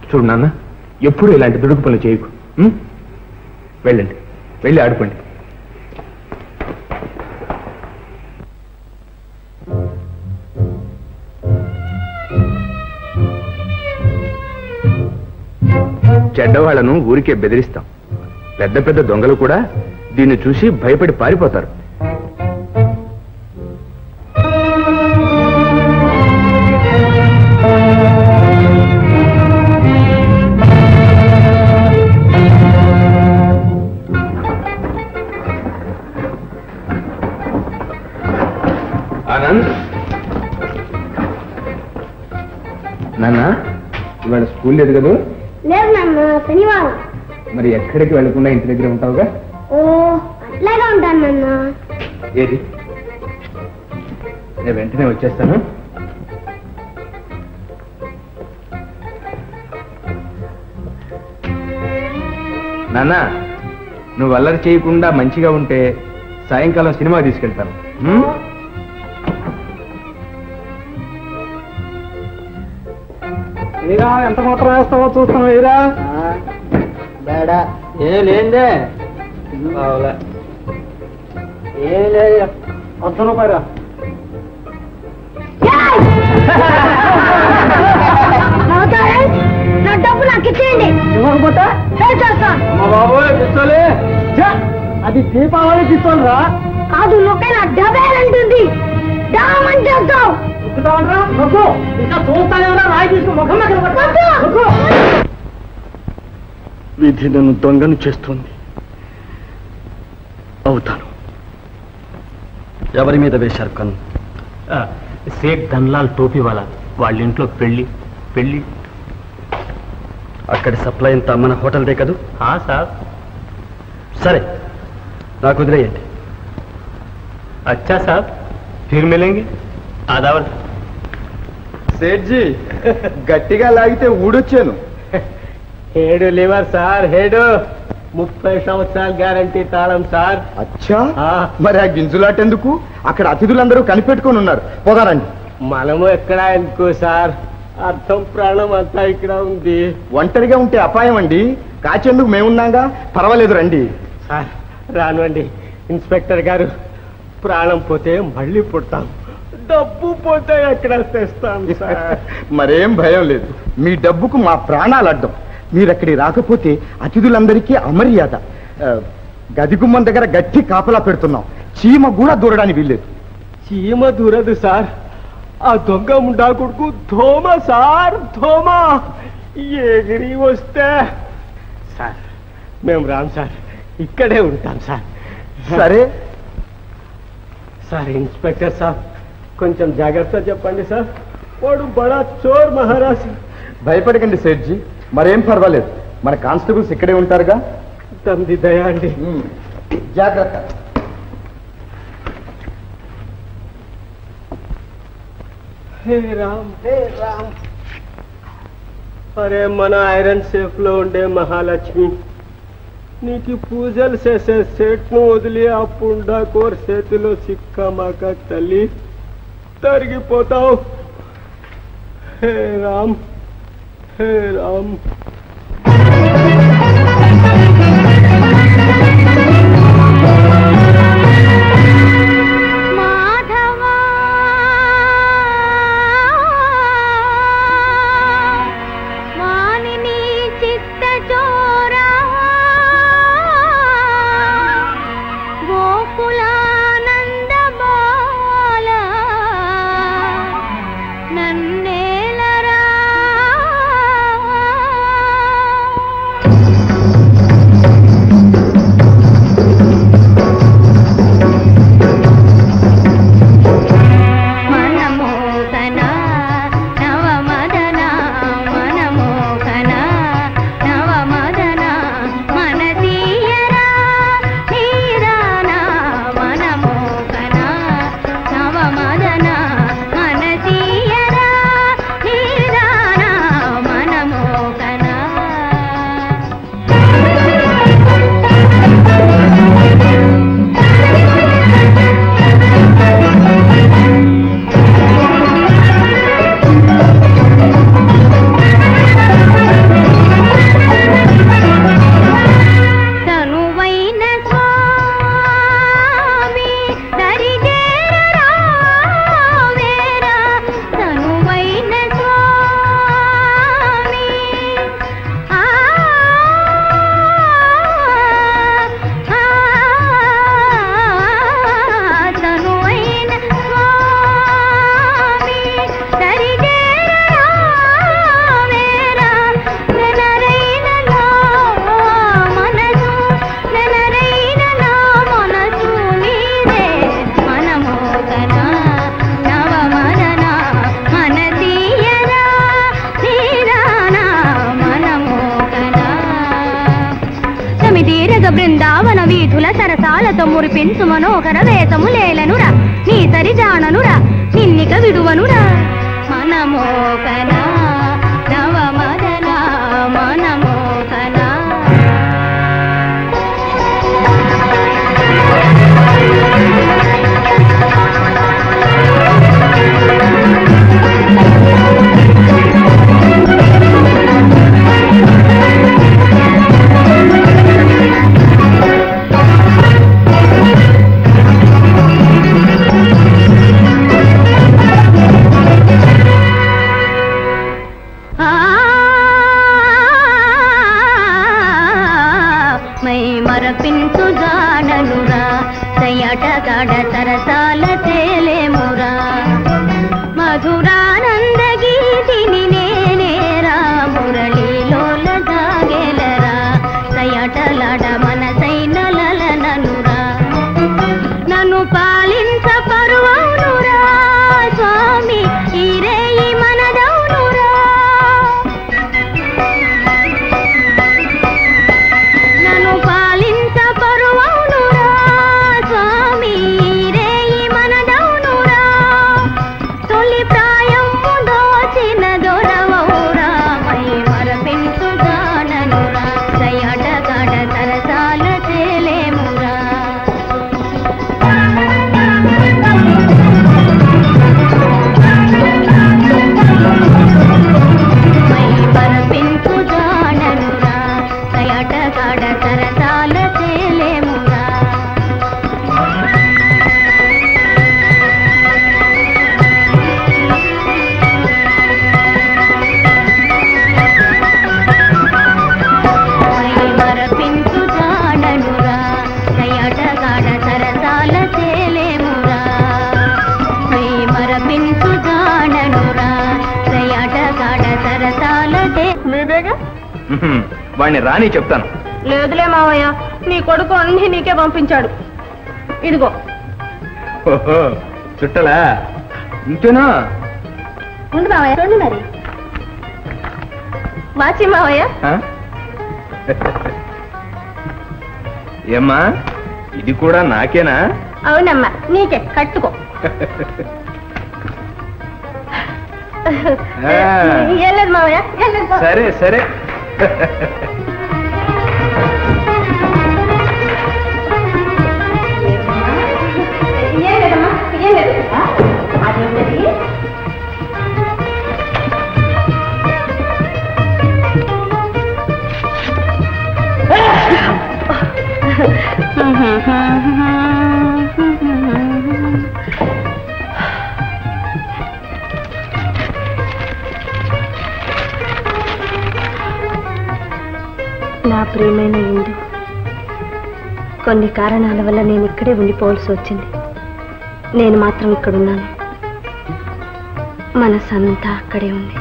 చూడు నాన్న, ఎప్పుడు ఇలాంటి దుడుకు పనులు చేయకు. వెళ్ళండి, వెళ్ళి ఆడుకోండి. చెడ్డవాళ్లను ఊరికే బెదిరిస్తాం. పెద్ద పెద్ద దొంగలు కూడా దీన్ని చూసి భయపడి పారిపోతారు. ఆనంద్, నాన్న ఇవాళ స్కూల్ లేదు కదా? లేదు నాన్న, శనివారం. మరి ఎక్కడికి వెళ్ళకుండా ఇంటి దగ్గర ఉంటావుగా? ఓ అట్లాగా ఉంటాను నాన్న. ఏది? నేను వెంటనే వచ్చేస్తాను. నాన్న, నువ్వు అల్లరి చేయకుండా మంచిగా ఉంటే సాయంకాలం సినిమా తీసుకెళ్తాను. ఏరా ఎంత మాత్రం వేస్తావో చూస్తాం. ఏరా బేడా ఏ లేదే ఏ లేదు 100 రూపాయలు. నా డబ్బు నాకు ఇచ్చేయండి. ఇవ్వకపోతే మా బాబు పిస్తోలే. అది దీపావళి పిస్తోల్ రా. కాదు లోకే నా డబ్బేలంటుంది. డామని చేస్తావు. ఇంకా చూస్తానేమన్నా రాయి తీసుకుని ముఖం విధి నన్ను దొంగను చేస్తోంది. అవుతాను. ఎవరి మీద వేశారు కన్ను? సేట్ ధన్లాల్ టోపీ వాళ్ళ ఇంట్లో పెళ్లి. అక్కడి సప్లై అంతా మన హోటల్దే కదూ? సార్. సరే, నాకు వదిలేయండి. అచ్చా సార్, ఫిర్ మిలేంగే. ఆదావర్ సేట్జీ, గట్టిగా లాగితే ఊడొచ్చాను. హేడు లివర్ సార్, హేడు 30 సంవత్సరాలు గ్యారంటీ తాళం సార్. అచ్చా, మరి ఆ గింజులాటెందుకు? అక్కడ అతిథులందరూ కనిపెట్టుకొని ఉన్నారు. పోదారండి. మనము ఎక్కడ ఎందుకు సార్, అర్థం ప్రాణం అంతా ఇక్కడ ఉంది. ఒంటరిగా ఉంటే అపాయం అండి. కాచేందుకు మేమున్నాగా. పర్వాలేదు, రండి. సార్ రానుండి. ఇన్స్పెక్టర్ గారు, ప్రాణం పోతే మళ్ళీ పుడతాం, డబ్బు పోతే ఎక్కడ తెస్తాం సార్. మరేం భయం లేదు. మీ డబ్బుకు మా ప్రాణాలు అడ్డం. మీరక్కడికి రాకపోతే అతిథులందరికీ అమర్యాద. గది గుమ్మం దగ్గర గట్టి కాపలా పెడుతున్నాం. చీమ కూడా దూరడానికి వీల్లేదు. చీమ దూరదు సార్. ఆ దొంగ ముండా కొడుకు ధోమ సార్, ధోమ ఎగిరి వస్తే. సార్ మేము రాం సార్, ఇక్కడే ఉంటాం సార్. సరే సార్, ఇన్స్పెక్టర్ సార్ కొంచెం జాగ్రత్త చెప్పండి సార్. వాడు బడా చోర్ మహారాజ్. భయపడకండి సేట్జీ, మరేం పర్వాలేదు. మన కానిస్టేబుల్స్ ఇక్కడే ఉంటారుగా. తంది దయా అండి. జాగ్రత్త. హే రామ్, హే రామ్. అరే మన ఐరన్ సేఫ్ లో ఉండే మహాలక్ష్మి, నీకు పూజలు చేసే సేట్ను వదిలి ఆ పుండాకోర్ చేతిలో సిక్కమాక తల్లి తరిగిపోతావు. హే రామ్, హే రామ్. ఇక బృందావన వీధుల సరసాలతో మురిపించు మనోహర వేతము లేలనురా నీ సరి జాననురా నిన్నిక విడువనురా మనమోకనా నవమదనా మనమోకనా మరపించు జాననురా సయటగాడ సరసాల తేలేమురా మధురానంద గీతిని నేనేరా మురళీలోల జాగేలరా సయటలాడ మనసైన లలననురా నన్ను పాలించ పరువనురా స్వామి ఈరేయి మనదౌనురా నన్ను పాలించ పరువనురా స్వామి ఈరేయి మనదౌనురా తొలి ప్రాయము దోచిన దొరవౌరా మై మరపించు జాననురా దయడగడ సరసాల తేలేమురా మై మరపించు జాననురా దయడగడ సరసాల తేలేమురా మై మరపించు జాననురా దయడగడ సరసాల తేలేమురా మై మరపించు జాననురా దయడగడ సరసాల మీదేగా వాడిని రాని చెప్తాను. లేదులే మావయ్య నీ కొడుకు అన్ని నీకే పంపించాడు ఇదిగో ఓహో చుట్టలా ఇంతేనా? ఉండు మావయ్య చూడండి మరి వాచి మావయ్య ఆ? ఏమ్మా ఇది కూడా నాకేనా? అవునమ్మా నీకే కట్టుకో ఏం లేదు మావయ్య ఏం లేదు సరే సరే ఏం లేదమ్మా ఏం లేదు అదేంటది నా ప్రియమైన ఇందు కొన్ని కారణాల వల్ల నేను ఇక్కడే ఉండిపోవాల్సి వచ్చింది. నేను మాత్రం ఇక్కడున్నాను. మనసంతా అక్కడే ఉంది.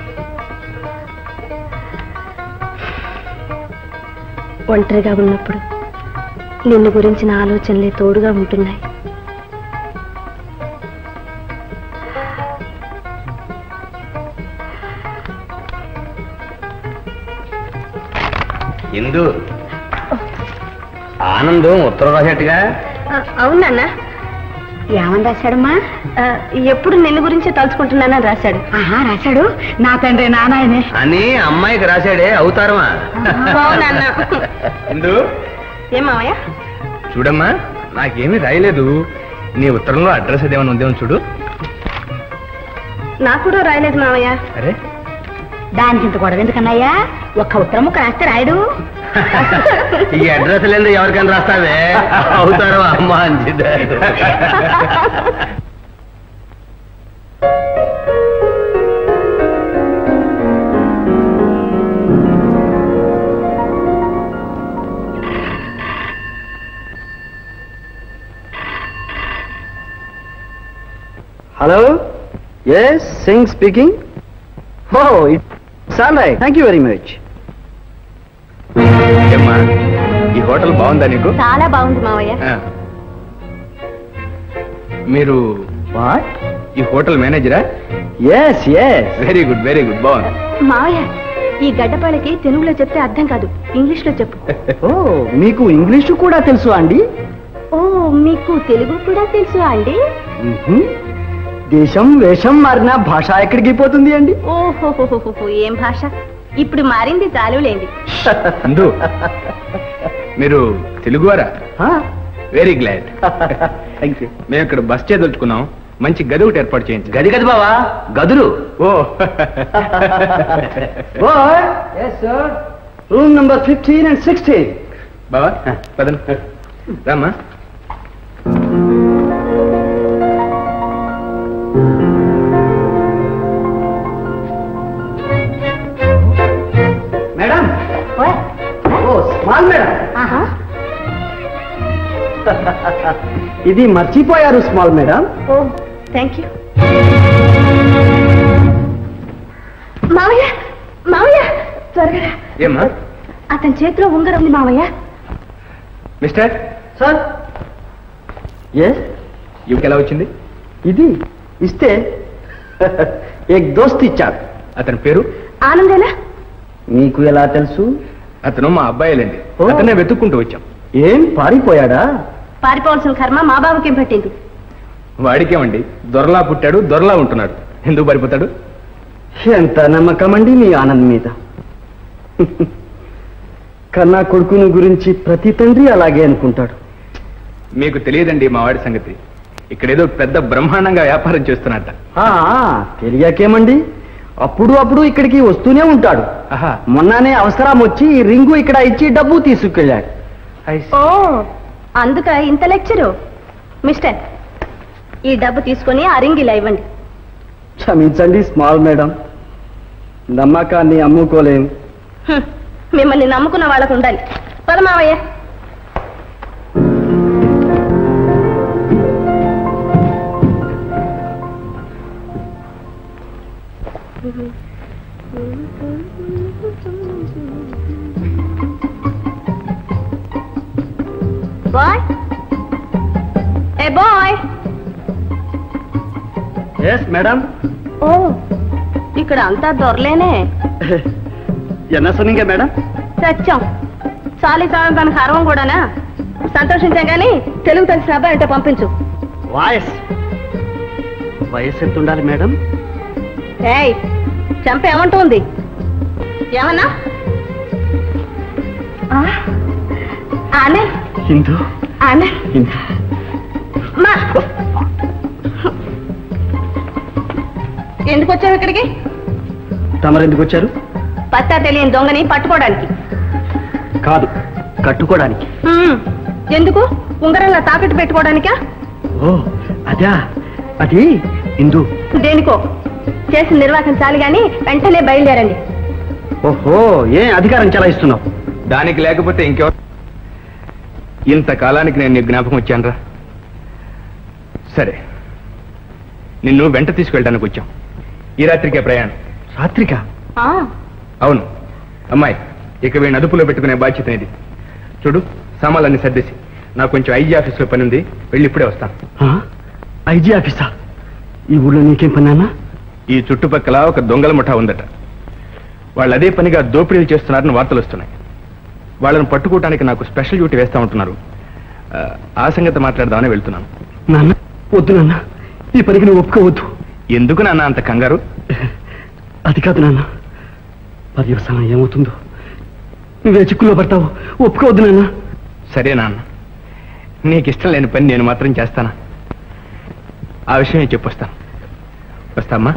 ఒంటరిగా ఉన్నప్పుడు నిన్ను గురించిన ఆలోచనలే తోడుగా ఉంటున్నాయి. ఇందు ఆనందం ఉత్తరం రాసేట్టుగా. అవునన్నా. ఏమని రాశాడమ్మా? ఎప్పుడు నిన్ను గురించి తలుచుకుంటున్నానని రాశాడు. రాశాడు. నా తండ్రి నానాయనే అని అమ్మాయికి రాశాడే అవుతారమా? అవునన్నా. ఇందు ఏమావయ్య చూడమ్మా నాకేమీ రాయలేదు. నీ ఉత్తరంలో అడ్రస్ అదేమన్నా ఉందేమో చూడు. నాకు కూడా రాయలేదు మావయ్య. అరే దానికి ఇంత గొడవ ఎందుకన్నాయ్యా? ఒక్క ఉత్తరం ముక్క రాస్తే రాయడు. ఈ అడ్రస్ లేదు ఎవరికైనా రాస్తావే అవుతారు అమ్మ అంచిదే. Hello S Singh speaking. Oh it's all right, thank you very much. ఏమ్మా ఈ హోటల్ బాగుందా నీకు? చాలా బాగుంది మావయ్య. మీరు ఈ హోటల్ మేనేజరా? Yes yes. వెరీ గుడ్ బాగుంది. మావయ్య ఈ గడ్డపాలకి తెలుగులో చెప్తే అర్థం కాదు, ఇంగ్లీష్ లో చెప్పు. ఓ, మీకు ఇంగ్లీషు కూడా తెలుసు అండి? ఓ, మీకు తెలుగు కూడా తెలుసు అండి? దేశం వేషం మారిన భాష ఎక్కడికి పోతుంది అండి? ఓహో, ఏం భాష? ఇప్పుడు మారింది చాలులేండి. అందు మీరు తెలుగువారా? Very glad. మేము ఇక్కడ బస్ చేయదలుచుకున్నాం, మంచి గది ఒకటి ఏర్పాటు చేయించు. గది గది బావా, గదులు. ఓ రూమ్ నంబర్ 15 and 16. బావా పదం రామ్మా. మేడం, ఓ స్మాల్ మేడం, ఇది మర్చిపోయారు small madam. Oh, thank you. మావయ్య, మావయ్య, త్వరగా. ఏమ్మా? అతని చేతిలో ఉంగరం ఉంది మావయ్య. Mister sir. ఎస్. ఇవికి ఎలా వచ్చింది? ఇది ఇస్తే ఏక్ దోస్త్ ఇచ్చాడు. అతని పేరు? ఆనందేనా? మీకు ఎలా తెలుసు? అతను మా అబ్బాయిలండి. ఓ. అతనే వెతుక్కుంటూ వచ్చాం. ఏం పారిపోయాడా? పారిపోవాల్సిన కర్మ మా బాబుకేం పట్టింది? వాడికేమండి, దొరలా పుట్టాడు, దొరలా ఉంటున్నాడు. ఎందుకు పారిపోతాడు? ఎంత నమ్మకం అండి మీ ఆనంద్ మీద. కన్నా కొడుకును గురించి ప్రతి తండ్రి అలాగే అనుకుంటాడు. మీకు తెలియదండి మా వాడి సంగతి. ఇక్కడేదో పెద్ద బ్రహ్మాండంగా వ్యాపారం చేస్తున్నట్ట. తెలియకేమండి, అప్పుడు ఇక్కడికి వస్తూనే ఉంటాడు. ఆహా. మొన్ననే అవసరం వచ్చి ఈ రింగు ఇక్కడ ఇచ్చి డబ్బు తీసుకెళ్ళాడు. ఓ, అందుక ఇంత లెక్చరు. మిస్టర్, ఈ డబ్బు తీసుకొని ఆ రింగ్ ఇలా ఇవ్వండి. క్షమించండి స్మాల్ మేడం, నమ్మకాన్ని అమ్ముకోలేం. మిమ్మల్ని నమ్ముకున్న వాళ్ళకు ఉండాలి. పదమావయ్య. బాయ్, ఏ బాయ్. Yes madam. ఓ, ఇక్కడ అంతా దొరలేనే. ఎన్న సొన్నింగే మేడం? సత్యం చాలీ సాయం తనకు హర్వం కూడానా? సంతోషించాం కానీ తెలుగు తెలిసిన అబ్బాయి అంటే పంపించు. వయసు ఎంత ఉండాలి మేడం? ఏయ్, చంప ఏమంటుంది? ఏమన్నా? ఆనే హిందూ. ఆనే హిందూ. మా ఎందుకు వచ్చావు ఇక్కడికి? తమరెందుకు వచ్చారు? పత్తా తెలియని దొంగని పట్టుకోవడానికి కాదు, కట్టుకోవడానికి. ఎందుకు? ఉంగరంలా తాకట్టు పెట్టుకోవడానికా? ఓ అదా, అది హిందూ. దేనికో చేసిన నిర్వాహకం చాలు గాని వెంటనే బయలుదేరండి. ఓహో, ఏ అధికారం చెలాయిస్తున్నావు? దానికి లేకపోతే ఇంకెవరు? ఇంతకాలానికి నేను నీ జ్ఞాపకం వచ్చానురా. సరే, నిన్ను వెంట తీసుకెళ్ళడానికి వచ్చాం. ఈ రాత్రికే ప్రయాణం. రాత్రిక? అవును అమ్మాయి, ఇక వీడిని అదుపులో పెట్టుకునే బాధ్యత ఇది. చూడు, సామాన్లన్నీ సర్దేసి నాకు కొంచెం ఐజీ ఆఫీస్లో పని ఉంది, వెళ్ళి ఇప్పుడే వస్తాను. ఐజీ ఆఫీసా? ఈ ఊళ్ళో నీకేం పని అన్నా? ఈ చుట్టుపక్కల ఒక దొంగల ముఠా ఉందట. వాళ్ళు అదే పనిగా దోపిడీలు చేస్తున్నారని వార్తలు వస్తున్నాయి. వాళ్ళని పట్టుకోవడానికి నాకు స్పెషల్ డ్యూటీ వేస్తా ఉంటున్నారు. ఆ సంగతి మాట్లాడదామని వెళ్తున్నాను. నాన్న వద్దు నాన్న, ఈ పనికి నువ్వు ఒప్పుకోవద్దు. ఎందుకు నాన్న అంత కంగారు? అది కాదు నాన్న, పర్యవసానం ఏమవుతుందో, నువ్వే చిక్కుల్లో పడతావు. ఒప్పుకోవద్దు నాన్న. సరే నాన్న, నీకు ఇష్టం లేని పని నేను మాత్రం చేస్తానా? ఆ విషయం నేను చెప్పొస్తాను. వస్తామ్మా.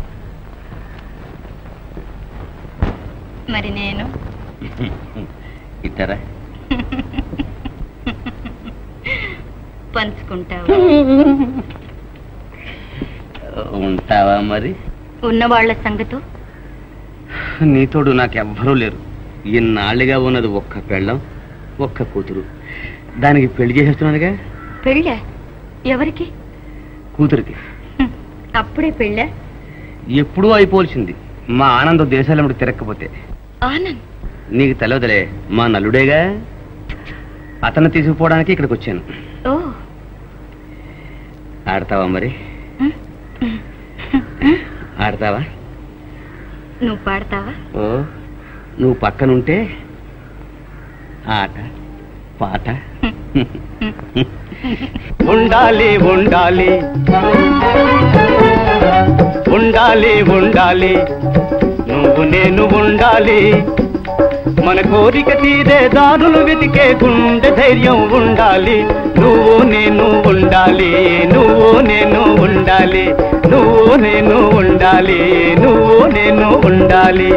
మరి నేను ఇద్దరా పంచుకుంటావా? ఉంటావా మరి? ఉన్నవాళ్ల సంగతో నీతోడు నాకెవ్వరూ లేరు. ఇన్నాళ్ళుగా ఉన్నది ఒక్క పెళ్ళం, ఒక్క కూతురు. దానికి పెళ్లి చేసేస్తున్నానుగా. పెళ్ళా? ఎవరికి? కూతురికి. అప్పుడే పెళ్ళా? ఎప్పుడూ అయిపోవలసింది. మా ఆనందం దేశాలమ్మడి తిరగకపోతే. ఆనంద్ నీకు తెలియదులే, మా నల్లుడేగా. అతను తీసుకుపోవడానికి ఇక్కడికి వచ్చాను. ఓ, ఆడతావా మరి? ఆడతావా? నువ్వు పాడతావా? ఓ, నువ్వు పక్కనుంటే ఆట పాట ఉండాలి ఉండాలి ఉండాలి ఉండాలి నువ్వు నేను ఉండాలి మన కోరిక తీరే దారులు వెతికే గుండె ధైర్యం ఉండాలి నువ్వు నేను ఉండాలి నువ్వు నేను ఉండాలి నువ్వు నేను ఉండాలి నువ్వు నేను ఉండాలి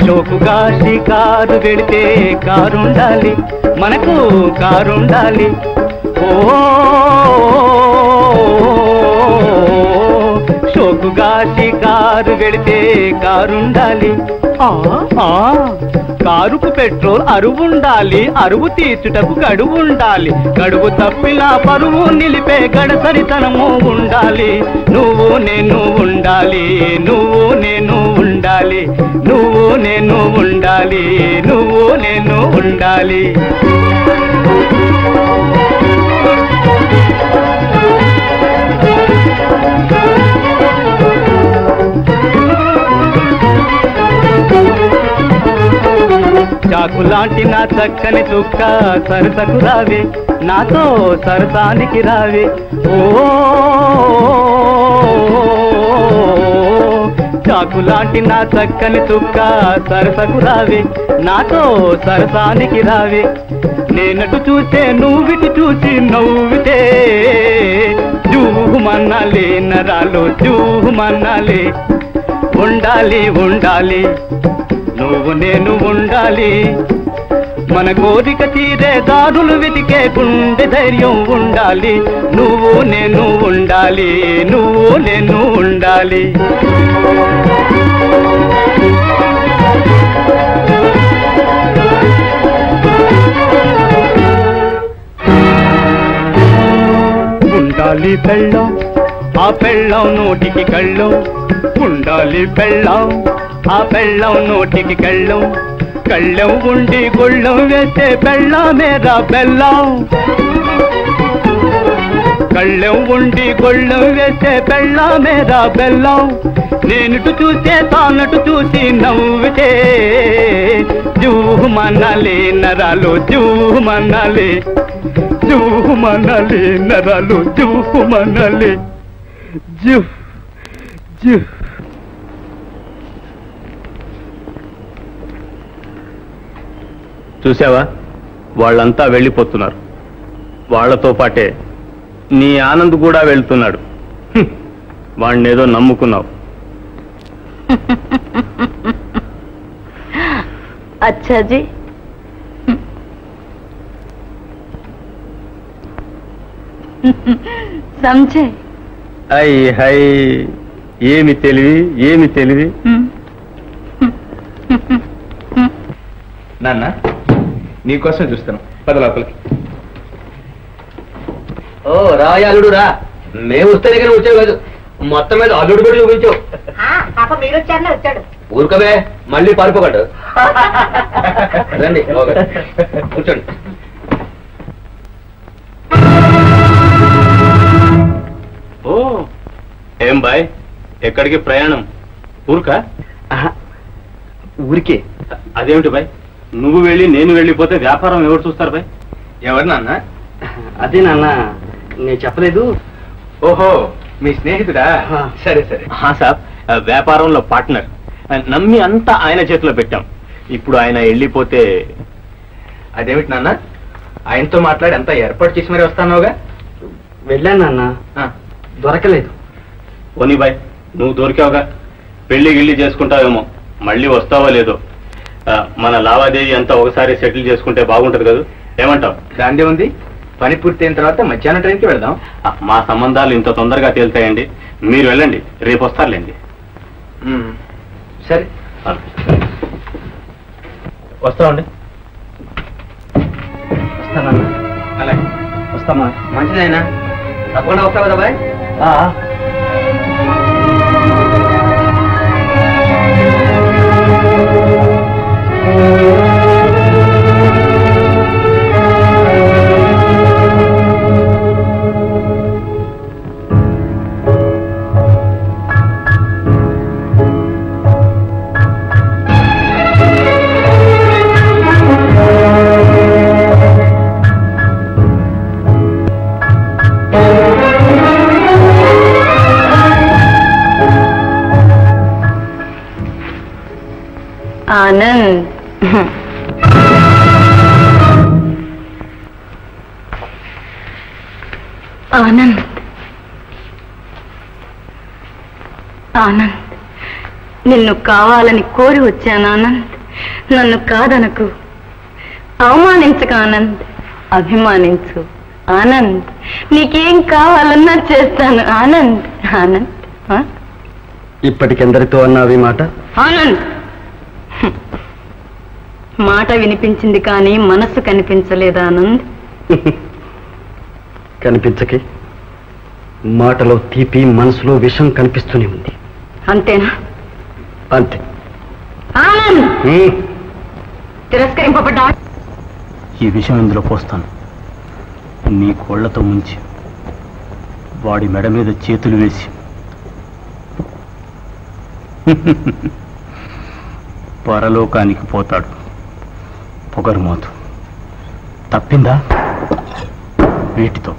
షోకుగా షికారు వెళితే కారుండాలి మనకు కారుండాలి ఓ షోకుగా షికారు వెళితే కారుండాలి కారుకు పెట్రోల్ అరువుండాలి అరువు తీర్చుటకు గడువు ఉండాలి గడువు తప్పిలా పరువు నిలిపే గడసరితనము ఉండాలి నువ్వు నేను ఉండాలి నువ్వు నేను ఉండాలి నువ్వు నేను ఉండాలి నువ్వు నేను ఉండాలి చాకులాంటి నా చక్కని చుక్క సరసకు రావే నాతో సరసానికి రావే ఓ చాకులాంటి నా చక్కని చుక్క సరసకు రావే నాతో సరసానికి రావే నేనటు చూస్తే నువ్విటు చూసి నవ్వితే జూహుమన్నాలే నరాలు జూహుమన్నాలే ఉండాలి ఉండాలి నువ్వు నేను ఉండాలి మన కోరిక తీరే దారులు వెతికే గుండె ధైర్యం ఉండాలి నువ్వు నేను ఉండాలి నువ్వు నేను ఉండాలి ఉండాలి పెళ్ళం ఆ పెళ్ళం నోటికి కళ్ళం ఉండాలి పెళ్ళం ఆ పెళ్ళం నోటికి కళ్ళం కళ్ళం ఉండి గుళ్ళం వేసే పెళ్ళమేరా బెల్లం కళ్ళం ఉండి గుళ్ళం వేసే పెళ్ళమేరా బెల్లం నేనుటు చూసే తానటు చూసి నవ్వితే జూహుమనాలి నరాలు జూహుమనాలి జూహుమనాలి నరాలు జూహుమనాలి జూ జూ చూసావా వాళ్ళంతా వెళ్ళిపోతున్నారు వాళ్లతో పాటే నీ ఆనంద్ కూడా వెళ్తున్నాడు వాణ్ణేదో నమ్ముకున్నావు अच्छा जी समझे అయ్ హై ఏమి తెలివి నాన్న నీకోసం చూస్తాను పద లోపలికి ఓ రాయ అల్లుడు రా మేము వస్తే దగ్గర వచ్చావు కాదు మొత్తం మీద అల్లుడు కూడా చూపించావు పాప మీరు వచ్చారనే వచ్చాడు ఊరుకవే మళ్ళీ పారిపోకడు రండి కూర్చోండి ఓ ఏం బాయ్ ఎక్కడికి ప్రయాణం ఊరుకా ఊరికే అదేమిటి బాయ్ నువ్వు వెళ్ళి నేను వెళ్ళిపోతే వ్యాపారం ఎవరు చూస్తారు బాయ్ ఎవరు నాన్న అదే నాన్న నేను చెప్పలేదు. ఓహో మీ స్నేహితుడా సరే సరే సాబ్ వ్యాపారంలో పార్ట్నర్ నమ్మి అంతా ఆయన చేతిలో పెట్టాం ఇప్పుడు ఆయన వెళ్ళిపోతే అదేమిటి నాన్న ఆయనతో మాట్లాడి అంతా ఏర్పాటు చేసి మరి వస్తానోగా వెళ్ళాను నాన్న దొరకలేదు. ఓనీ బాయ్ నువ్వు దొరికావుగా పెళ్లి గిళ్ళి చేసుకుంటావేమో మళ్ళీ వస్తావో లేదో మన లావాదేవీ అంతా ఒకసారి సెటిల్ చేసుకుంటే బాగుంటది కదా ఏమంటావు? దాందే ఉంది పని పూర్తయిన తర్వాత మధ్యాహ్నం ట్రైన్కి వెళ్దాం. మా సంబంధాలు ఇంత తొందరగా తేలుతాయండి మీరు వెళ్ళండి రేపు వస్తారులేండి. సరే వస్తామండి. వస్తానన్నా. అలాగే వస్తామా? మంచిదైనా తప్పకుండా వస్తావు కదా బాయ్. ఆనంద్, ఆనంద్, నిన్ను కావాలని కోరి వచ్చాను ఆనంద్. నన్ను కాదనకు, అవమానించక ఆనంద్, అభిమానించు ఆనంద్. నీకేం కావాలన్నా చేస్తాను ఆనంద్. ఆనంద్, ఇప్పటికెందరితో అన్నావి మాట? ఆనంద్, మాట వినిపించింది కానీ మనస్సు కనిపించలేదు ఆనంద్. కనిపించకే మాటలో తీపి, మనసులో విషం కనిపిస్తూనే ఉంది. అంతేనా? అంతే. ఆనంద్, తిరస్కరింపబడ్డా. ఈ విషయం ఇందులో పోస్తాను. నీ కోళ్లతో ముంచి వాడి మెడ మీద చేతులు వేసి పరలోకానికి పోతాడు. పొగరుమోతు తప్పిందా? వీటితో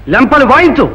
లెంపలు వాయించు.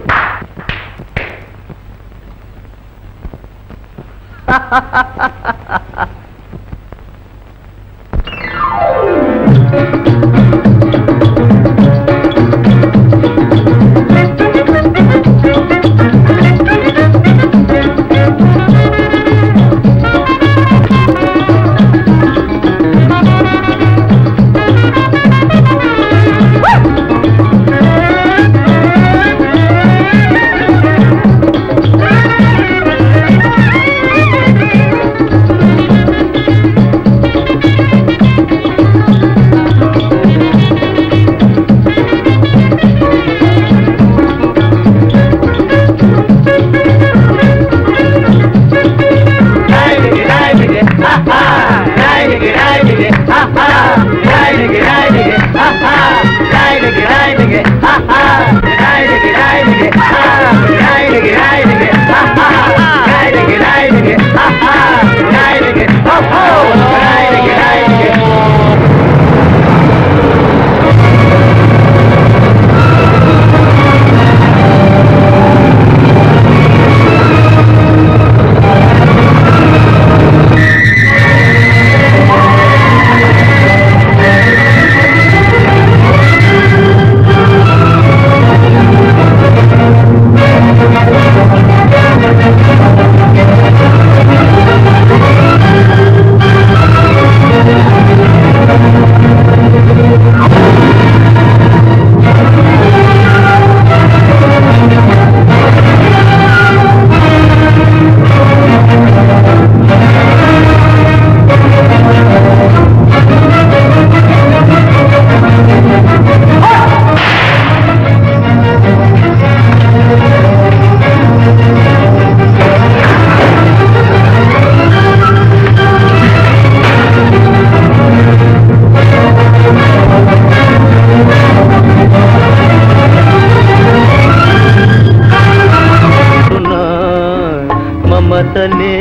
మమతలే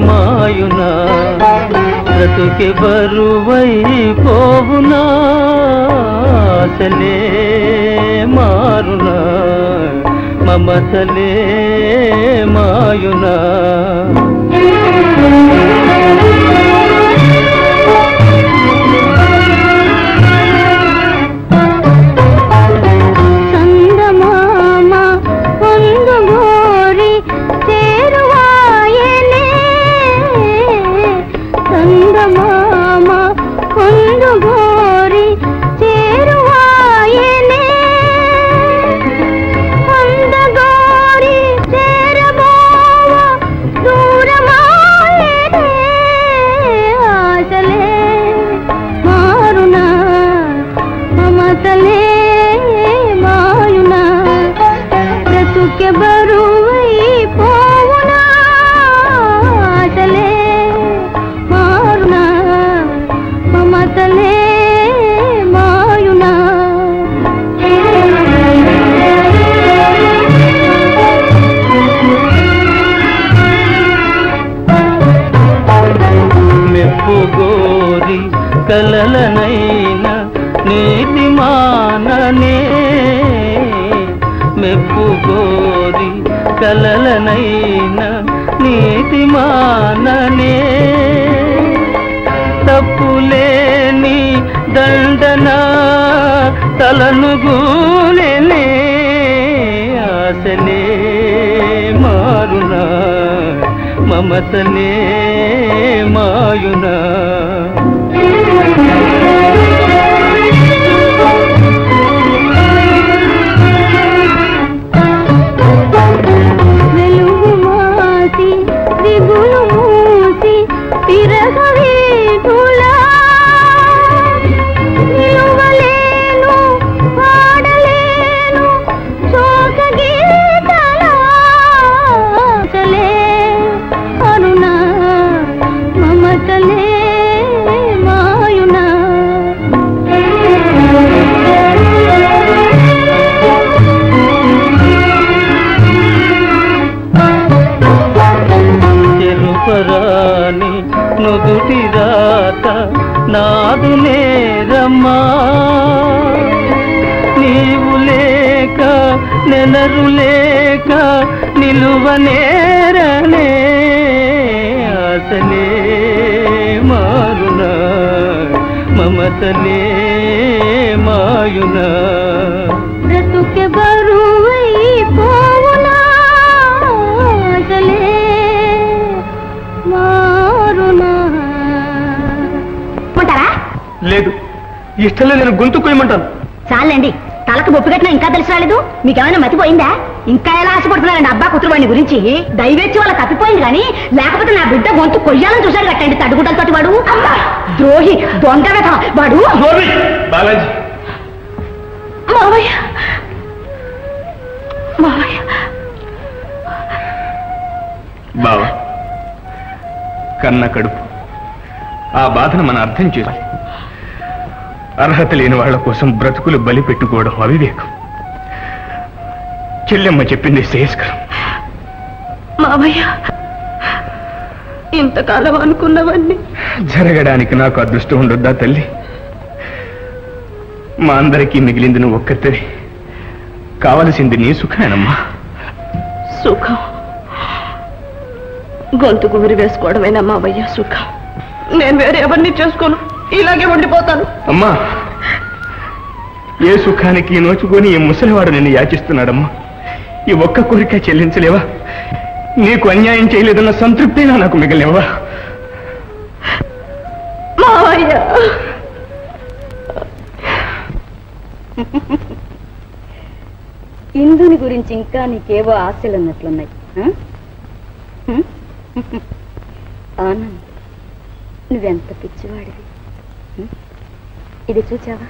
మాయునా బ్రతుకి బరువై పోవునా ఆశలే మారునా మమతలే మాయునా కలలనైనా నీతి మాననే మెప్పు గోరి కలలనైనా నీతి మాననే తప్పులేని దండన తలను గూలెనే ఆశలే మారునా మమతలే మాయునా వెలుగు మాసి దిగులు మూసి తిరగవేటులా నిలువలేను పాడలేను శోక గీతలా అరుణా మమతలే మాయునా చెరుపరాని నుదుటి రాత నాదు నేరమ్మా నీవు లేక నెలరులేక నిలువనేరనే ఆశలే మారునా మమతలే మాయునా బ్రతుకే బరువై పోవునా ఆశలే మారునా. లేదు, ఇష్టం లేదు, నేను గొంతు కొయ్యమంటాను. చాలండి, తలకు బొప్పు కట్టినా ఇంకా తెలిసి రాలేదు. మీకేమైనా మతిపోయిందా? ఇంకా ఎలా ఆశపడుతున్నారండి అబ్బా కూతురు వాడిని గురించి? దైవేచ్చి వాళ్ళకి తప్పిపోయింది కానీ లేకపోతే నా బిడ్డ గొంతు కొయ్యాలని చూశాడు కట్టండి తడుగుటలతోటి వాడు. ద్రోహి, దొంగ వెధ వాడు. బాలాజీ, మావయ్య మావయ్య బావా, కన్న కడుపు ఆ బాధను మనం అర్థం చేయాలి. అర్హత లేని వాళ్ల కోసం బ్రతుకులు బలి పెట్టుకోవడం అవివేకం. చెల్లెమ్మ చెప్పింది శ్రేయస్కరం. మావయ్య, ఇంతకాలం అనుకున్నవన్నీ జరగడానికి నాకు అదృష్టం ఉండొద్దా తల్లి? మా అందరికీ మిగిలింది నువ్వు ఒక్కతే. కావలసింది నీ సుఖమేనమ్మా. సుఖం గొంతుకు ఉరి వేసుకోవడమేనా మావయ్య సుఖం? నేను వేరే ఎవరిని చేసుకోను, ఇలాగే ఉండిపోతాను. అమ్మా, ఏ సుఖానికి నోచుకొని ఈ ముసలివాడు నిన్ను యాచిస్తున్నాడమ్మా. ఈ ఒక్క కోరిక చెల్లించలేవా? నీకు అన్యాయం చేయలేదన్న సంతృప్తినా నాకు మిగలేవా? మావయ్య, ఇందుని గురించి ఇంకా నీకేవో ఆశలు అన్నట్లున్నాయి. ఆనంద్, నువ్వెంత పిచ్చివాడివి. ఇది చూచావా?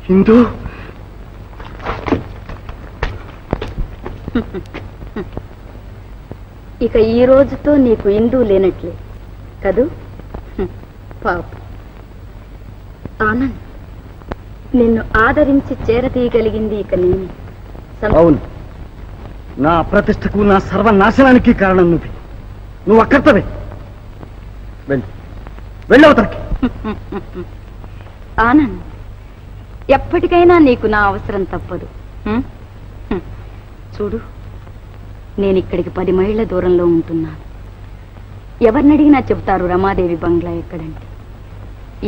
హిందూ ఇక ఈ రోజుతో నీకు ఇందు లేనట్లే కదూ? పాప ఆనంద్, నిన్ను ఆదరించి చేరతీయగలిగింది ఇక నేనే. అవును, నా ప్రతిష్టకు, నా సర్వనాశనానికి కారణం నువ్వు అక్కర్తవే. వెళ్ళవతలకి. ఆనంద్, ఎప్పటికైనా నీకు నా అవసరం తప్పదు. చూడు, నేను ఇక్కడికి 10 మైళ్ళ దూరంలో ఉంటున్నాను. ఎవరిని అడిగినా చెప్తారు రమాదేవి బంగ్లా ఎక్కడంటే.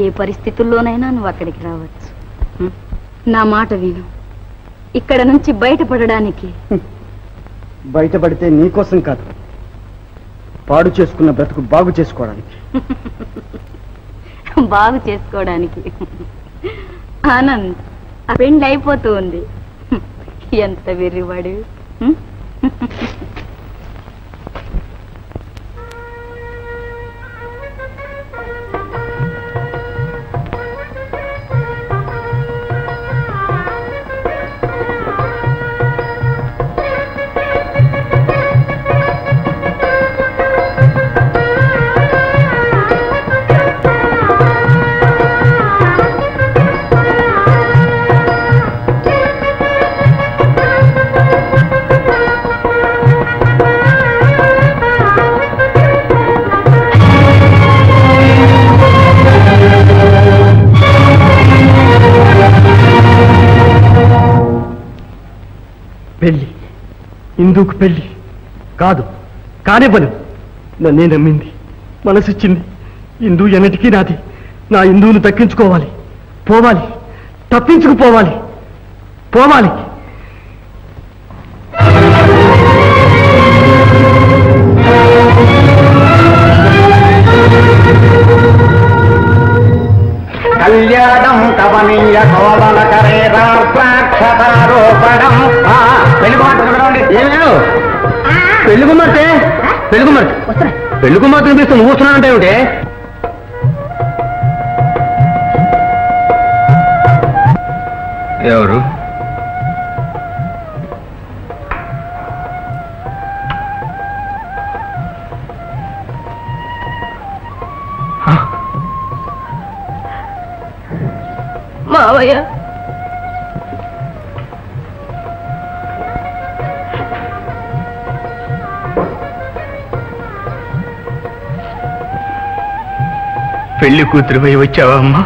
ఏ పరిస్థితుల్లోనైనా నువ్వు అక్కడికి రావచ్చు. నా మాట విను. ఇక్కడ నుంచి బయటపడడానికి. బయటపడితే నీకోసం కాదు, పాడు చేసుకున్న బ్రతుకు బాగు చేసుకోవడానికి. బాగు చేసుకోవడానికి. ఆనంద్, ఆ పెండ్లి అయిపోతూ ఉంది. ఎంత వెర్రివాడు. పెళ్లి, ఇందుకు పెళ్లి కాదు, కానివ్వను. నన్నే నమ్మింది, మనసిచ్చింది. ఇందు ఎన్నటికీ నాది. నా ఇందువును దక్కించుకోవాలి, పోవాలి, తప్పించుకుపోవాలి, పోవాలి. కళ్యాణం కవనీయ కోవలకరేరాక్షతారోపణం. పెళ్లి కుమార్తె, పెళ్లి కుమార్తె, పెళ్లి కుమార్తె అనిపిస్తూ నువ్వు వస్తున్నానంటే ఏమిటే? ఎవరు? మావయ్య, పెళ్లి కూతురుపై వచ్చావా అమ్మా?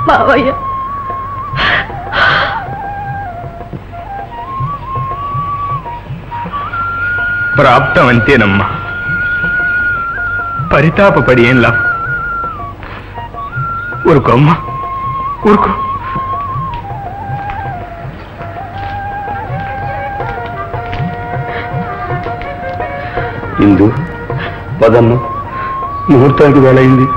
మావయ్య ప్రాప్తం అంతేనమ్మా. పరితాపపడి ఏం లాభం? ఊరుకో అమ్మా, ఊరుకో. ఇందు పదమ్మ, ముహూర్తానికి వేళయింది.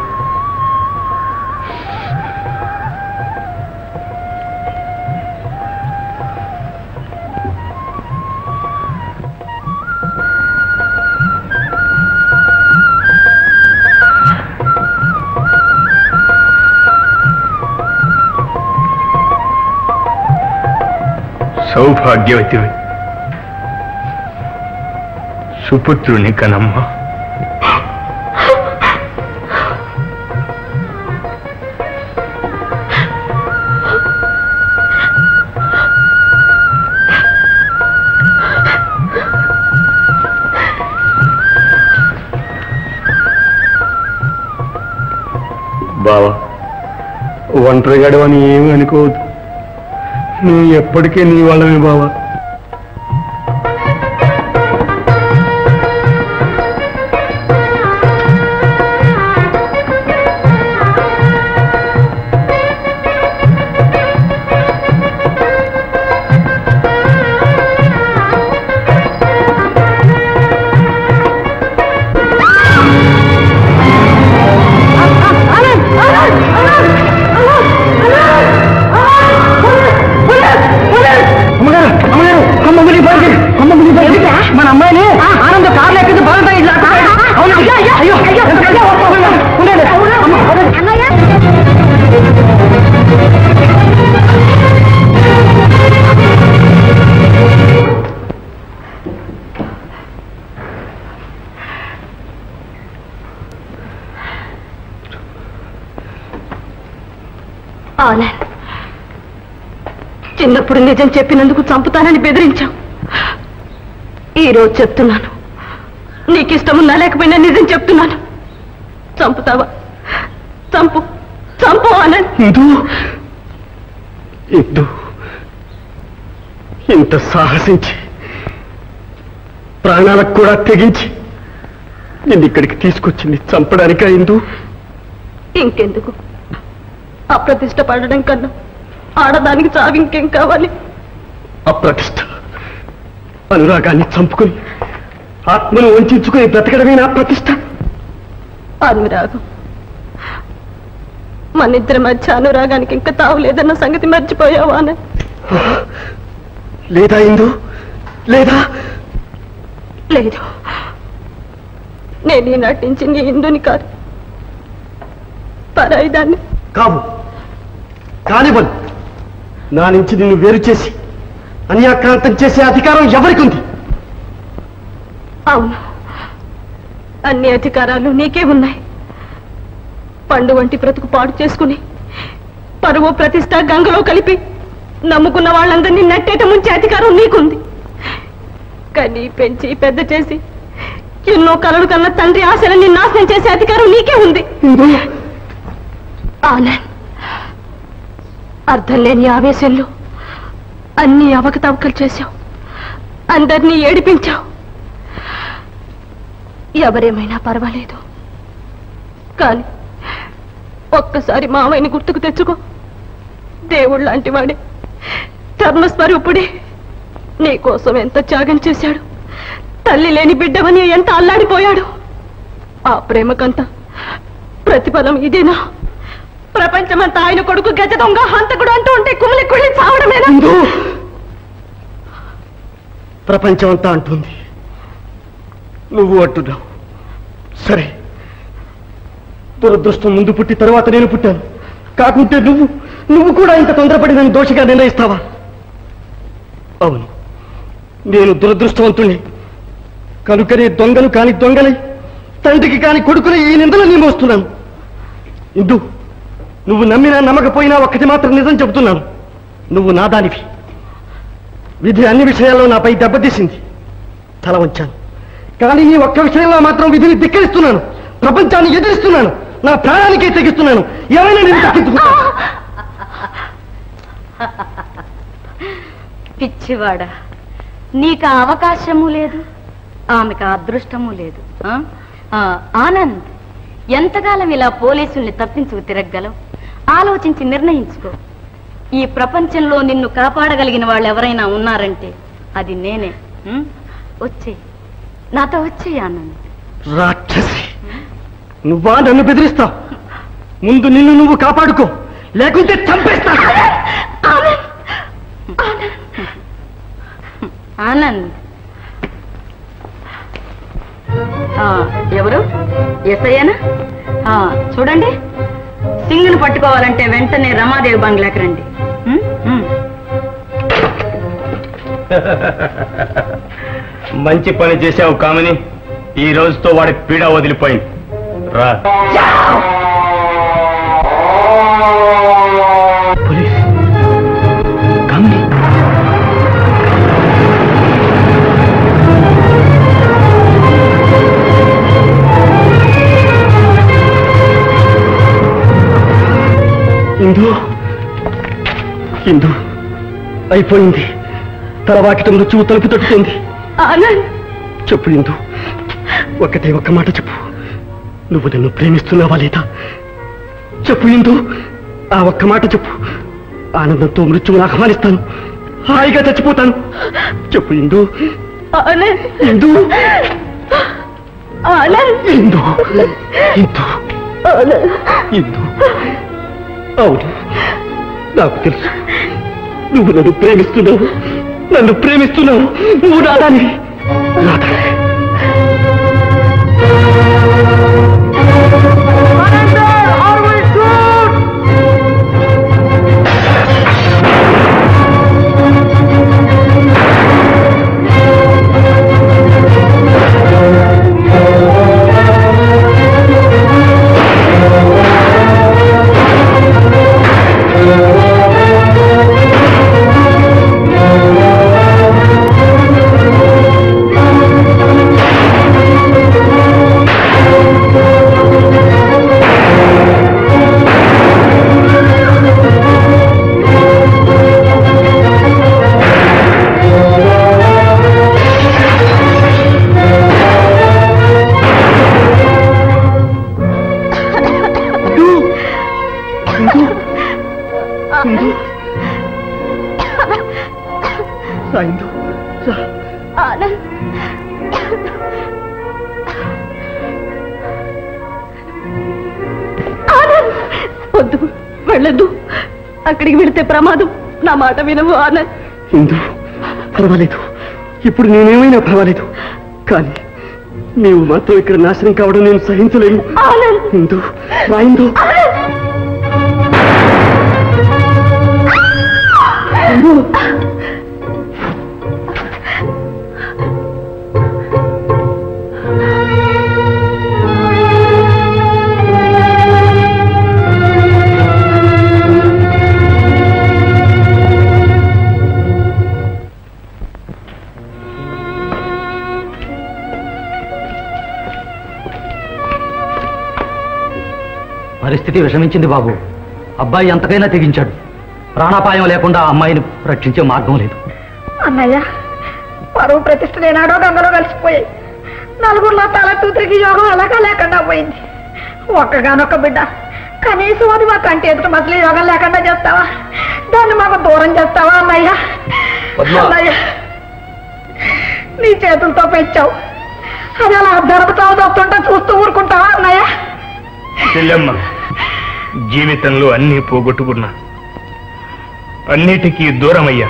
సౌభాగ్యవతివి, సుపుత్రుని కనమ్మా. బావా, ఒంటరిగాడు అని ఏమీ అనుకోవద్దు. నువ్వు ఎప్పటికీ నీ వాళ్ళమే బావా. మన అమ్మాయిని ఆనంద కార్లు ఎక్కింది బాగుంటా ఇట్లా. ఆనంద్, చిన్నప్పుడు నిజం చెప్పినందుకు చంపుతానని బెదిరించావు. ఈరోజు చెప్తున్నాను, నీకిష్టమున్నా లేకపోయినా నిజం చెప్తున్నాను. చంపుతావా? చంపు, చంపు ఆనంద్. ఇంత సాహసించి ప్రాణాలకు కూడా తెగించి నిన్ను ఇక్కడికి తీసుకొచ్చింది చంపడానికా ఇందు? ఇంకెందుకు? అప్రతిష్ట పడడం కన్నా ఆడదానికి చావు ఇంకేం కావాలి? అప్రతిష్ట, అనురాగాన్ని చంపుకుని ఆత్మను వంచుకుని బ్రతకడమే నా ప్రతిష్ట. అనురాగం, మనిద్దరి మధ్య అనురాగానికి ఇంకా తావులేదన్న సంగతి మర్చిపోయావా? లేదా ఇందు? లేదా? లేదు, నేను నటించి నీ ఇందుని కాదు, పరాయిదాన్ని. కావు, కానివ్వను. నా నుంచి నిన్ను వేరు చేసి అన్యాక్రాంతం చేసే అధికారం ఎవరికి ఉంది? అవును, అన్ని అధికారాలు నీకే ఉన్నాయి. పండు వంటి బ్రతుకు పాడు చేసుకుని పరువు ప్రతిష్ట గంగలో కలిపి నమ్ముకున్న వాళ్ళందరినీ నట్టేట ముంచే అధికారం నీకుంది. కానీ పెంచి పెద్ద చేసి ఎన్నో కలలు కన్న తండ్రి ఆశలన్నీ నాశనం చేసే అధికారం నీకే ఉంది. ఆనంద్, అర్థం లేని ఆవేశంలో అన్ని అవకతవకలు చేశావు, అందరినీ ఏడిపించావు. ఎవరేమైనా పర్వాలేదు, కానీ ఒక్కసారి మావయ్యని గుర్తుకు తెచ్చుకో. దేవుడు లాంటి వాడే, ధర్మస్వరూపుడే, నీకోసం ఎంత త్యాగం చేశాడు. తల్లి లేని బిడ్డవని ఎంత అల్లాడిపోయాడు. ఆ ప్రేమకంతా ప్రతిఫలం ఇదేనా? ప్రపంచమంతా ఆయన కొడుకు గజ దొంగ హంతకుడు అంటూ ఉంటే కుమిలి కుళ్ళి చావడమేనా? ప్రపంచం అంతా అంటుంది, నువ్వు అంటున్నావు. సరే, దురదృష్టం ముందు పుట్టి తరువాత నేను పుట్టాను. కాకుంటే నువ్వు కూడా ఇంత తొందరపడి నన్ను దోషిగా నిర్ణయిస్తావా? అవును, నేను దురదృష్టవంతుణ్ణి కనుకనే దొంగలు కాని దొంగలై, తండ్రికి కాని కొడుకుని ఈ నిందలు మోస్తున్నాను. ఇందు, నువ్వు నమ్మినా నమ్మకపోయినా ఒక్కటి మాత్రం నిజం చెబుతున్నాను, నువ్వు నాదానివి. విధి అన్ని విషయాల్లో నాపై దెబ్బతీసింది, తల వంచాను. కానీ ఈ ఒక్క విషయంలో మాత్రం విధిని ధిక్కరిస్తున్నాను, ప్రపంచాన్ని ఎదిరిస్తున్నాను, నా ప్రాణానికే తెగిస్తున్నాను. ఎవరైనా నేను తగ్గించుకుంటాను. పిచ్చివాడా, నీకు ఆ అవకాశము లేదు, ఆమెకు ఆ అదృష్టము లేదు. ఆనంద్, ఎంతకాలం ఇలా పోలీసుల్ని తప్పించుకు తిరగలవు? ఆలోచించి నిర్ణయించుకో. ఈ ప్రపంచంలో నిన్ను కాపాడగలిగిన వాళ్ళు ఎవరైనా ఉన్నారంటే అది నేనే. వచ్చే నాతో వచ్చే ఆనంద్. రాక్షసి, నువ్వా నన్ను బెదిరిస్తావు? ముందు నిన్ను నువ్వు కాపాడుకో, లేకుంటే చంపేస్తా. ఆనంద్, ఎవరు? ఎస్ఐనా? చూడండి, సింగును పట్టుకోవాలంటే వెంటనే రమాదేవి బంగ్లాకి రండి. మంచి పని చేశావు కామిని. ఈ రోజుతో వాడి పీడ వదిలిపోయింది. రా. పోలీస్ కామిని, ఇందు ఇందు అయిపోయింది. తలవాకిట మృత్యువు తలుపు తట్టుతుంది. చెప్పు ఇందు, ఒక్కటే ఒక్క మాట చెప్పు. నువ్వు నన్ను ప్రేమిస్తున్నావా లేదా? చెప్పు ఇందు, ఆ ఒక్క మాట చెప్పు. ఆనందంతో మృత్యువును ఆహ్వానిస్తాను, హాయిగా చచ్చిపోతాను. చెప్పు ఇందు. ఇందు ఇందు ఇందు ఇందు. అవును, నాకు తెలుసు, నువ్వు నన్ను ప్రేమిస్తున్నావు, నన్ను ప్రేమిస్తున్నావు. నువ్వు రాదానివి, రాదానివి. వద్దు, వెళ్ళొద్దు. అక్కడికి వెళితే ప్రమాదం. నా మాట వినవు ఆనంద్. ఇందు, పర్వాలేదు, ఇప్పుడు నేనేమైనా పర్వాలేదు, కానీ నీవు మాత్రం ఇక్కడ నాశనం కావడం నేను సహించలేను. ఇందు, రా ఇందు. పరిస్థితి విషమించింది బాబు. అబ్బాయి ఎంతకైనా తెగించాడు. ప్రాణాపాయం లేకుండా ఆ అమ్మాయిని రక్షించే మార్గం లేదు. అన్నయ్య, పరువు ప్రతిష్ఠ ఏనాడో గంగలో కలిసిపోయాయి. నలుగురిలో తల తూతికి యోగం ఎలాగా లేకుండా పోయింది. ఒక్కగానొక్క బిడ్డ, కనీసం అది మా కంటి ఎదుట మసలి యోగం లేకుండా చేస్తావా? దాన్ని మాకు దూరం చేస్తావా అన్నయ్య? అన్నయ్య, నీ చేతులతో పెంచావు, అది అలా దొరుకుతావు దొరుకుతుంటా చూస్తూ ఊరుకుంటావా అన్నయ్య? చెల్లెమ్మ, జీవితంలో అన్నీ పోగొట్టుకున్నా, అన్నిటికీ దూరమయ్యా.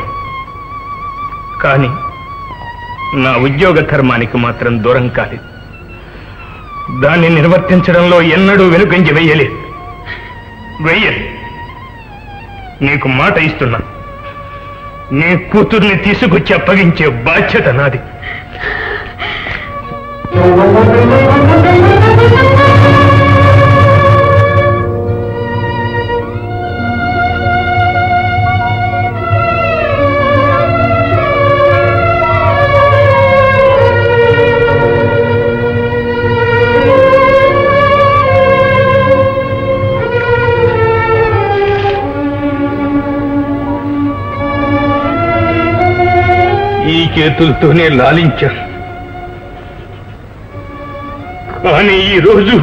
కానీ నా ఉద్యోగ ధర్మానికి మాత్రం దూరం కాలేదు. దాన్ని నిర్వర్తించడంలో ఎన్నడూ వెనుకంజ వెయ్యలేదు. నీకు మాట ఇస్తున్నా, నీ కూతుర్ని తీసుకొచ్చి అప్పగించే బాధ్యత నాది. చేతులతోనే లాలించాను. కానీ ఈరోజు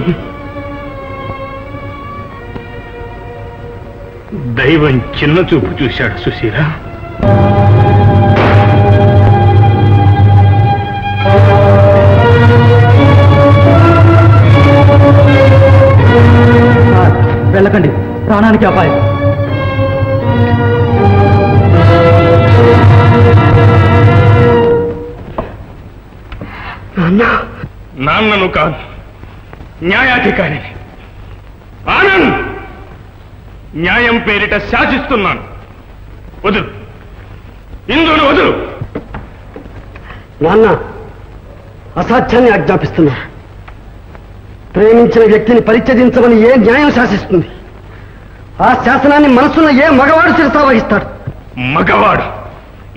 దైవం చిన్న చూపు చూశాడు సుశీల. వెళ్ళకండి, ప్రాణానికి అపాయం. నాన్నను కాదు, న్యాయాధికారిని. ఆనంద్, న్యాయం పేరిట శాసిస్తున్నాను. వదులు, ఇందును వదులు. నాన్న, అసాధ్యాన్ని ఆజ్ఞాపిస్తున్నా. ప్రేమించిన వ్యక్తిని పరిత్యజించమని ఏ న్యాయం శాసిస్తుంది? ఆ శాసనాన్ని మనసున్న ఏ మగవాడు శిరసా వహిస్తాడు? మగవాడు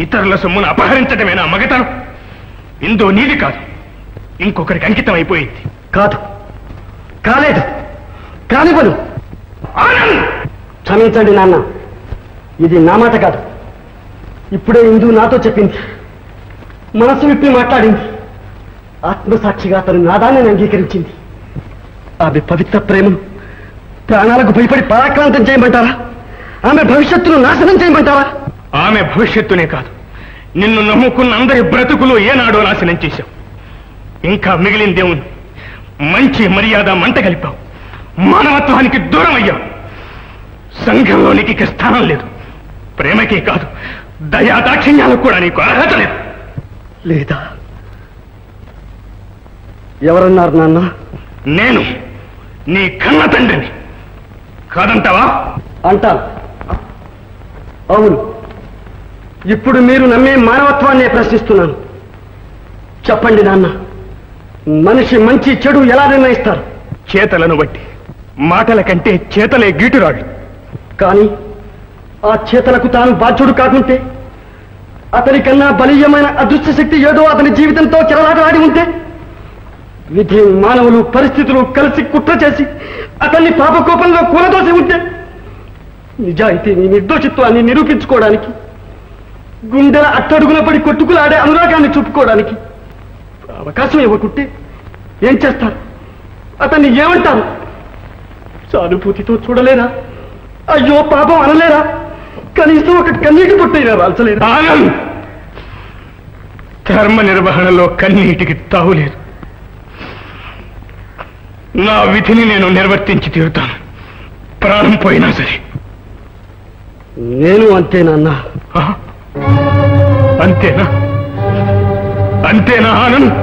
ఇతరుల సొమ్మును అపహరించడమేనా మగతనం? ఇందో నీది కాదు, ఇంకొకరికి అంకితం అయిపోయింది. కాదు, కాలేదు, కానివ్వను. ఆనంద్, క్షమించండి నాన్న, ఇది నా మాట కాదు. ఇప్పుడే ఇందు నాతో చెప్పింది, మనసు విప్పి మాట్లాడింది. ఆత్మసాక్షిగా తను నాదాన్ని అంగీకరించింది. ఆమె పవిత్ర ప్రేమను ప్రాణాలకు భయపడి పరాక్రాంతం చేయమంటారా? ఆమె భవిష్యత్తును నాశనం చేయమంటారా? ఆమె భవిష్యత్తునే కాదు, నిన్ను నమ్ముకున్న అందరి బ్రతుకులు ఏనాడో నాశనం చేశావు. ఇంకా మిగిలిందేముంది? మంచి మర్యాద మంట కలిపావు, మానవత్వానికి దూరం అయ్యావు. సంఘంలోనికి ఇక స్థానం లేదు. ప్రేమకే కాదు, దయా దాక్షిణ్యాలకు కూడా నీకు అర్హత లేదు. లేదా? ఎవరన్నారు నాన్న? నేను నీ కన్న తండ్రిని. కాదంటావా? అంటాను. అవును, ఇప్పుడు మీరు నమ్మే మానవత్వాన్నే ప్రశ్నిస్తున్నాను. చెప్పండి నాన్న, మనిషి మంచి చెడు ఎలా నిర్ణయిస్తారు? చేతలను బట్టి. మాటల కంటే చేతలే గీటురాడు. కానీ ఆ చేతలకు తాను బాధ్యుడు కాకుంటే, అతని కన్నా బలీయమైన అదృశ్య శక్తి ఏదో అతని జీవితంతో చెరలాటలాడి ఉంటే, విధి మానవులు పరిస్థితులు కలిసి కుట్ర చేసి అతన్ని పాపకోపంలో కూలదోసి ఉంటే, నిజాయితీని నిర్దోషిత్వాన్ని నిరూపించుకోవడానికి, గుండెల అట్టడుగున పడి కొట్టుకులాడే అనురాగాన్ని చూపుకోవడానికి అవకాశం ఇవ్వకుంటే ఏం చేస్తారు? అతన్ని ఏమంటారు? సానుభూతితో చూడలేరా? అయ్యో పాపం అనలేరా? కనీసం ఒక కన్నీటి పొట్టైనా రాల్చలేరా? ధర్మ నిర్వహణలో కన్నీటికి తావులేదు. నా విధిని నేను నిర్వర్తించి తీరుతాను, ప్రాణం పోయినా సరే. నేను అంతేనన్నా. అంతేనా? అంతేనా ఆనంద్?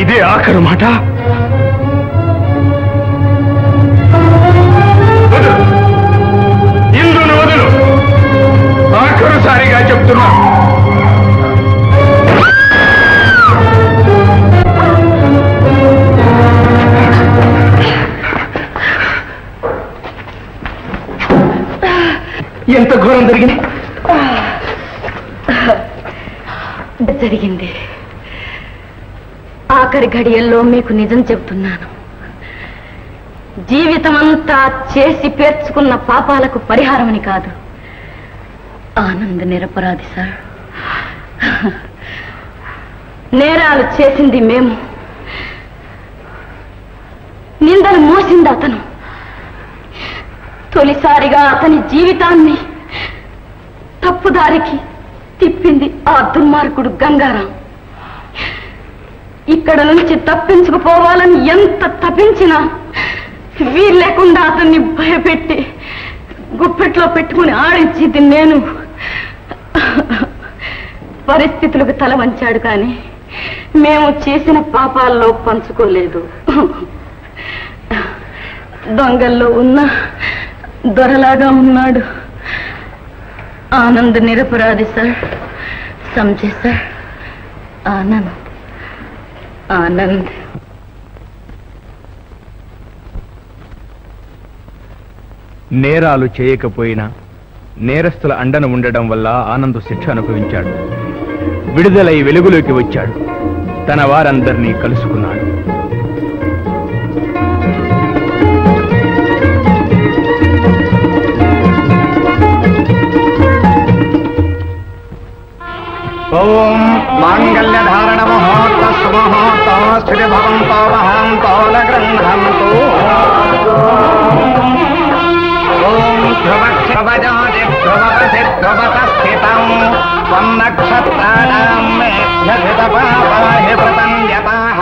ఇదే ఆఖరు మాట? ఇందును వదులు, ఆఖరుసారిగా చెప్తున్నా. ఎంత ఘోరం జరిగింది? జరిగింది. ఆఖరి ఘడియల్లో మీకు నిజం చెబుతున్నాను. జీవితమంతా చేసి పేర్చుకున్న పాపాలకు పరిహారమని కాదు. ఆనంద్ నిరపరాధి సార్. నేరాలు చేసింది మేము, నిందలు మోసింది అతను. తొలిసారిగా అతని జీవితాన్ని తప్పుదారికి తిప్పింది ఆ దుర్మార్గుడు గంగారాం. ఇక్కడ నుంచి తప్పించుకుపోవాలని ఎంత తప్పించినా వీలు లేకుండా అతన్ని భయపెట్టి గుప్పెట్లో పెట్టుకుని ఆడించింది నేను. పరిస్థితులకు తల వంచాడు, కానీ మేము చేసిన పాపాల్లో పంచుకోలేదు. దొంగల్లో ఉన్న దొరలాగా ఉన్నాడు. ఆనంద్ నిరపరాధి సార్. సమझे సార్? ఆనంద్ ఆనంద్ నేరాలు చేయకపోయినా నేరస్తుల అండన ఉండడం వల్ల ఆనంద్ శిక్ష అనుభవించాడు. విడుదలై వెలుగులోకి వచ్చాడు. తన వారందరినీ కలుసుకున్నాడు. గృహంతు ఓం ధ్రువక్షభజోజి ధ్రువపసి ధ్రువపస్థితం త్వం నక్షత్రాణాం మేభ్యధిత పాపాహి ప్రతన్యతాః